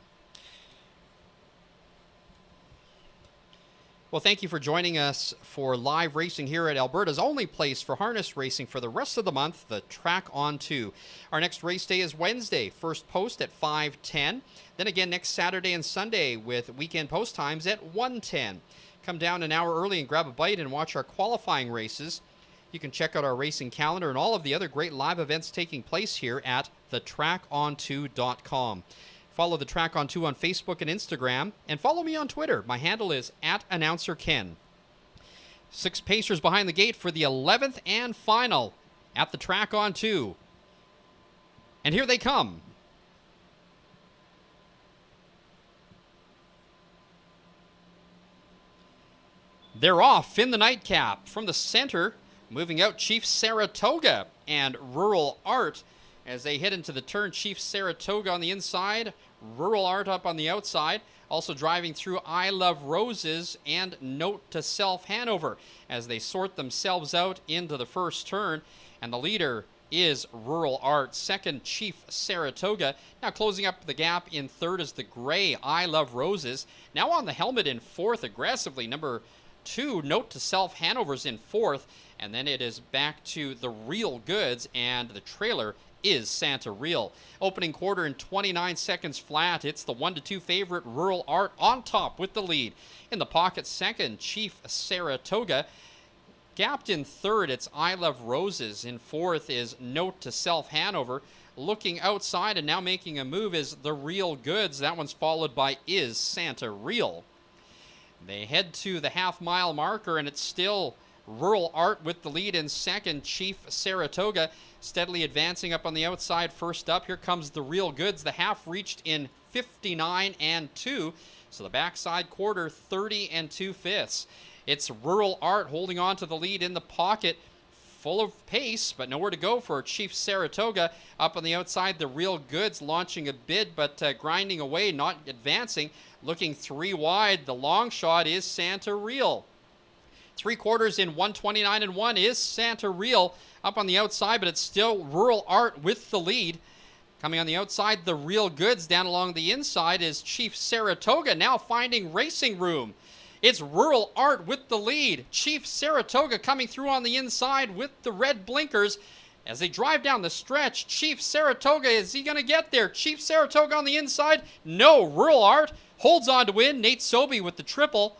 Well, thank you for joining us for live racing here at Alberta's only place for harness racing for the rest of the month, the Track On 2. Our next race day is Wednesday, first post at 5:10. Then again next Saturday and Sunday with weekend post times at 1:10. Come down an hour early and grab a bite and watch our qualifying races. You can check out our racing calendar and all of the other great live events taking place here at thetracon2.com. Follow the Track On 2 on Facebook and Instagram, and follow me on Twitter. My handle is @AnnouncerKen. 6 pacers behind the gate for the 11th and final at the Track On 2. And here they come. They're off in the nightcap. From the center, moving out Chief Saratoga and Rural Art. As they head into the turn, Chief Saratoga on the inside, Rural Art up on the outside. Also driving through I Love Roses and Note to Self Hanover as they sort themselves out into the first turn. And the leader is Rural Art. Second, Chief Saratoga. Now closing up the gap in third is the gray I Love Roses. Now on the helmet in fourth aggressively. Number 2, Note to Self Hanover's in fourth. And then it is back to the Real Goods, and the trailer is Santa Real. Opening quarter in 29 seconds flat. It's the 1-2 favorite Rural Art on top with the lead. In the pocket second, Chief Saratoga. Gapped in third, it's I Love Roses. In fourth is Note to Self Hanover. Looking outside and now making a move is the Real Goods. That one's followed by Is Santa Real. They head to the half-mile marker, and it's still Rural Art with the lead in second. Chief Saratoga steadily advancing up on the outside. First up, here comes the Real Goods. The half reached in 59 2. So the backside quarter, 30 2/5. It's Rural Art holding on to the lead in the pocket. Full of pace, but nowhere to go for Chief Saratoga. Up on the outside, the Real Goods launching a bid, but grinding away, not advancing. Looking 3 wide, the long shot is Santa Real. 3/4 in 129 1 is Santa Real up on the outside, but it's still Rural Art with the lead. Coming on the outside, the Real Goods. Down along the inside is Chief Saratoga, now finding racing room. It's Rural Art with the lead. Chief Saratoga coming through on the inside with the red blinkers. As they drive down the stretch, Chief Saratoga, is he going to get there? Chief Saratoga on the inside? No, Rural Art holds on to win. Nate Sobey with the triple.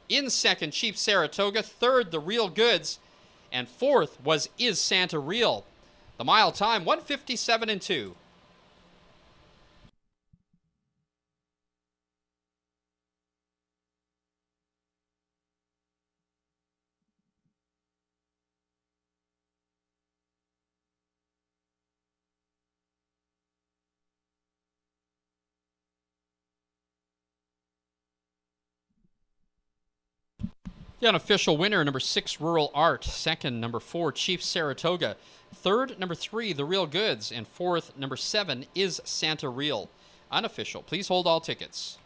In second, Chief Saratoga. Third, the Real Goods. And fourth was Is Santa Real. The mile time, 1:57 2. The unofficial winner, number 6, Rural Art. Second, number 4, Chief Saratoga. Third, number 3, The Real Goods. And fourth, number 7, Is Santa Real. Unofficial. Please hold all tickets.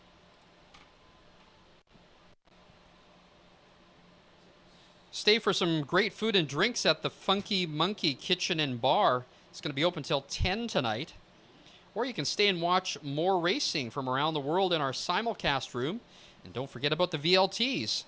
Stay for some great food and drinks at the Funky Monkey Kitchen and Bar. It's going to be open till 10 tonight. Or you can stay and watch more racing from around the world in our simulcast room. And don't forget about the VLTs.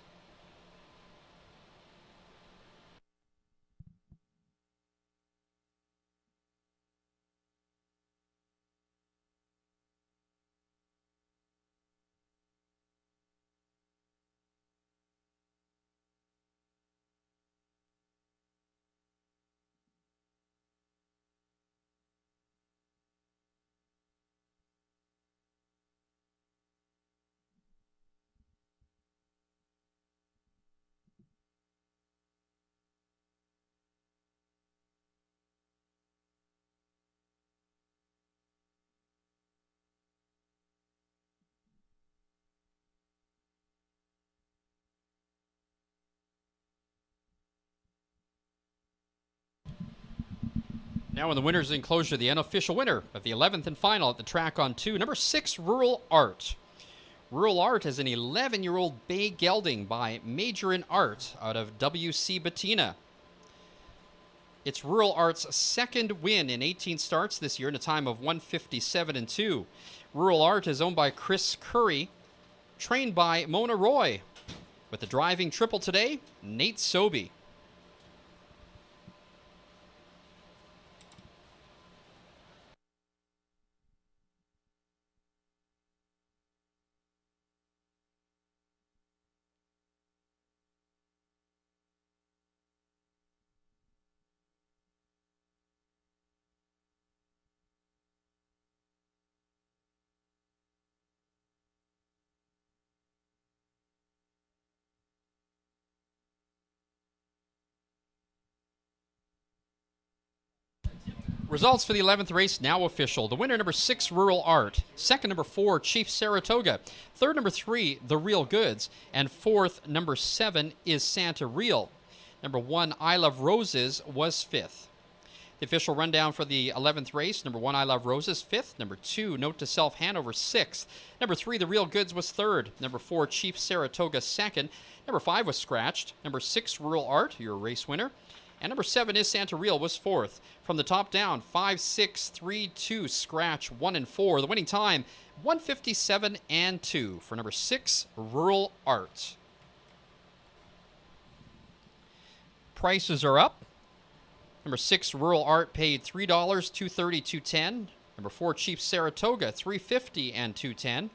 Now in the winner's enclosure, the unofficial winner of the 11th and final at the track on 2, number 6, Rural Art. Rural Art is an 11-year-old bay gelding by Major in Art out of W.C. Bettina. It's Rural Art's second win in 18 starts this year in a time of 1:57.2. Rural Art is owned by Chris Curry, trained by Mona Roy. With the driving triple today, Nate Sobey. Results for the 11th race now official. The winner, number 6, Rural Art. Second, number 4, Chief Saratoga. Third, number 3, The Real Goods. And fourth, number 7, is Santa Real. Number 1, I Love Roses, was 5th. The official rundown for the 11th race. Number 1, I Love Roses, 5th. Number 2, Note to Self, Hanover, 6th. Number 3, The Real Goods, was 3rd. Number 4, Chief Saratoga, 2nd. Number 5 was scratched. Number 6, Rural Art, your race winner. And number 7 is Santa Real, was 4th. From the top down, 5, 6, 3, 2, scratch 1 and 4. The winning time, 1:57.2 for number 6, Rural Art. Prices are up. Number 6, Rural Art, paid $3, $2.30, $2.10. Number 4, Chief Saratoga, $3.50 and $2.10.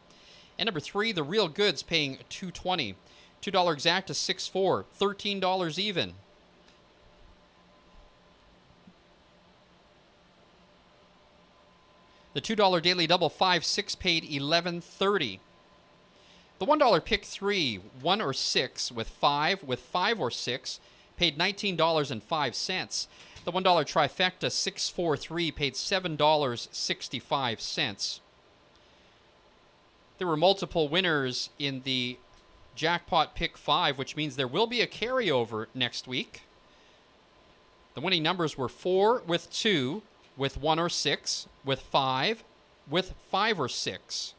And number 3, The Real Goods, paying $2.20. $2 exact to $6.4, $13 even. The $2 daily double 5-6 paid $11.30. The $1 pick 3, 1 or 6 with 5 or 6 paid $19.05. The $1 trifecta 6-4-3 paid $7.65. There were multiple winners in the Jackpot pick 5, which means there will be a carryover next week. The winning numbers were 4 with 2, with 1 or 6, with 5 or 6.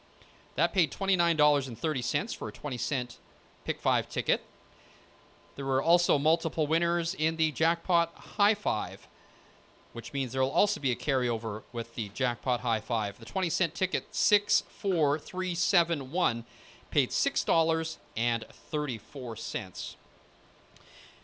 That paid $29.30 for a 20-cent pick 5 ticket. There were also multiple winners in the Jackpot High 5, which means there will also be a carryover with the Jackpot High 5. The 20-cent ticket 64371 paid $6.34.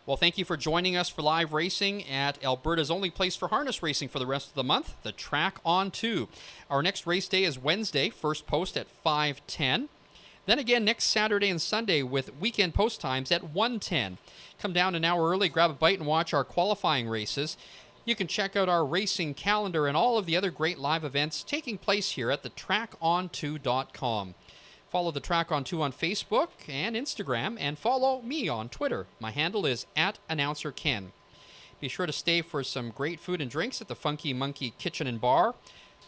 Well, thank you for joining us for live racing at Alberta's only place for harness racing for the rest of the month, the Track on 2. Our next race day is Wednesday, first post at 5:10. Then again next Saturday and Sunday with weekend post times at 1:10. Come down an hour early, grab a bite, and watch our qualifying races. You can check out our racing calendar and all of the other great live events taking place here at thetracon2.com. Follow the Track on 2 on Facebook and Instagram, and follow me on Twitter. My handle is @AnnouncerKen. Be sure to stay for some great food and drinks at the Funky Monkey Kitchen and Bar,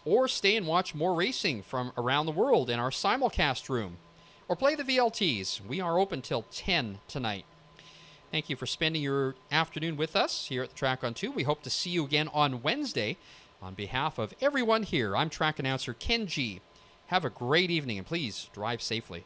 or stay and watch more racing from around the world in our simulcast room, or play the VLTs. We are open till 10 tonight. Thank you for spending your afternoon with us here at the Track on 2. We hope to see you again on Wednesday. On behalf of everyone here, I'm track announcer Ken G. Have a great evening, and please drive safely.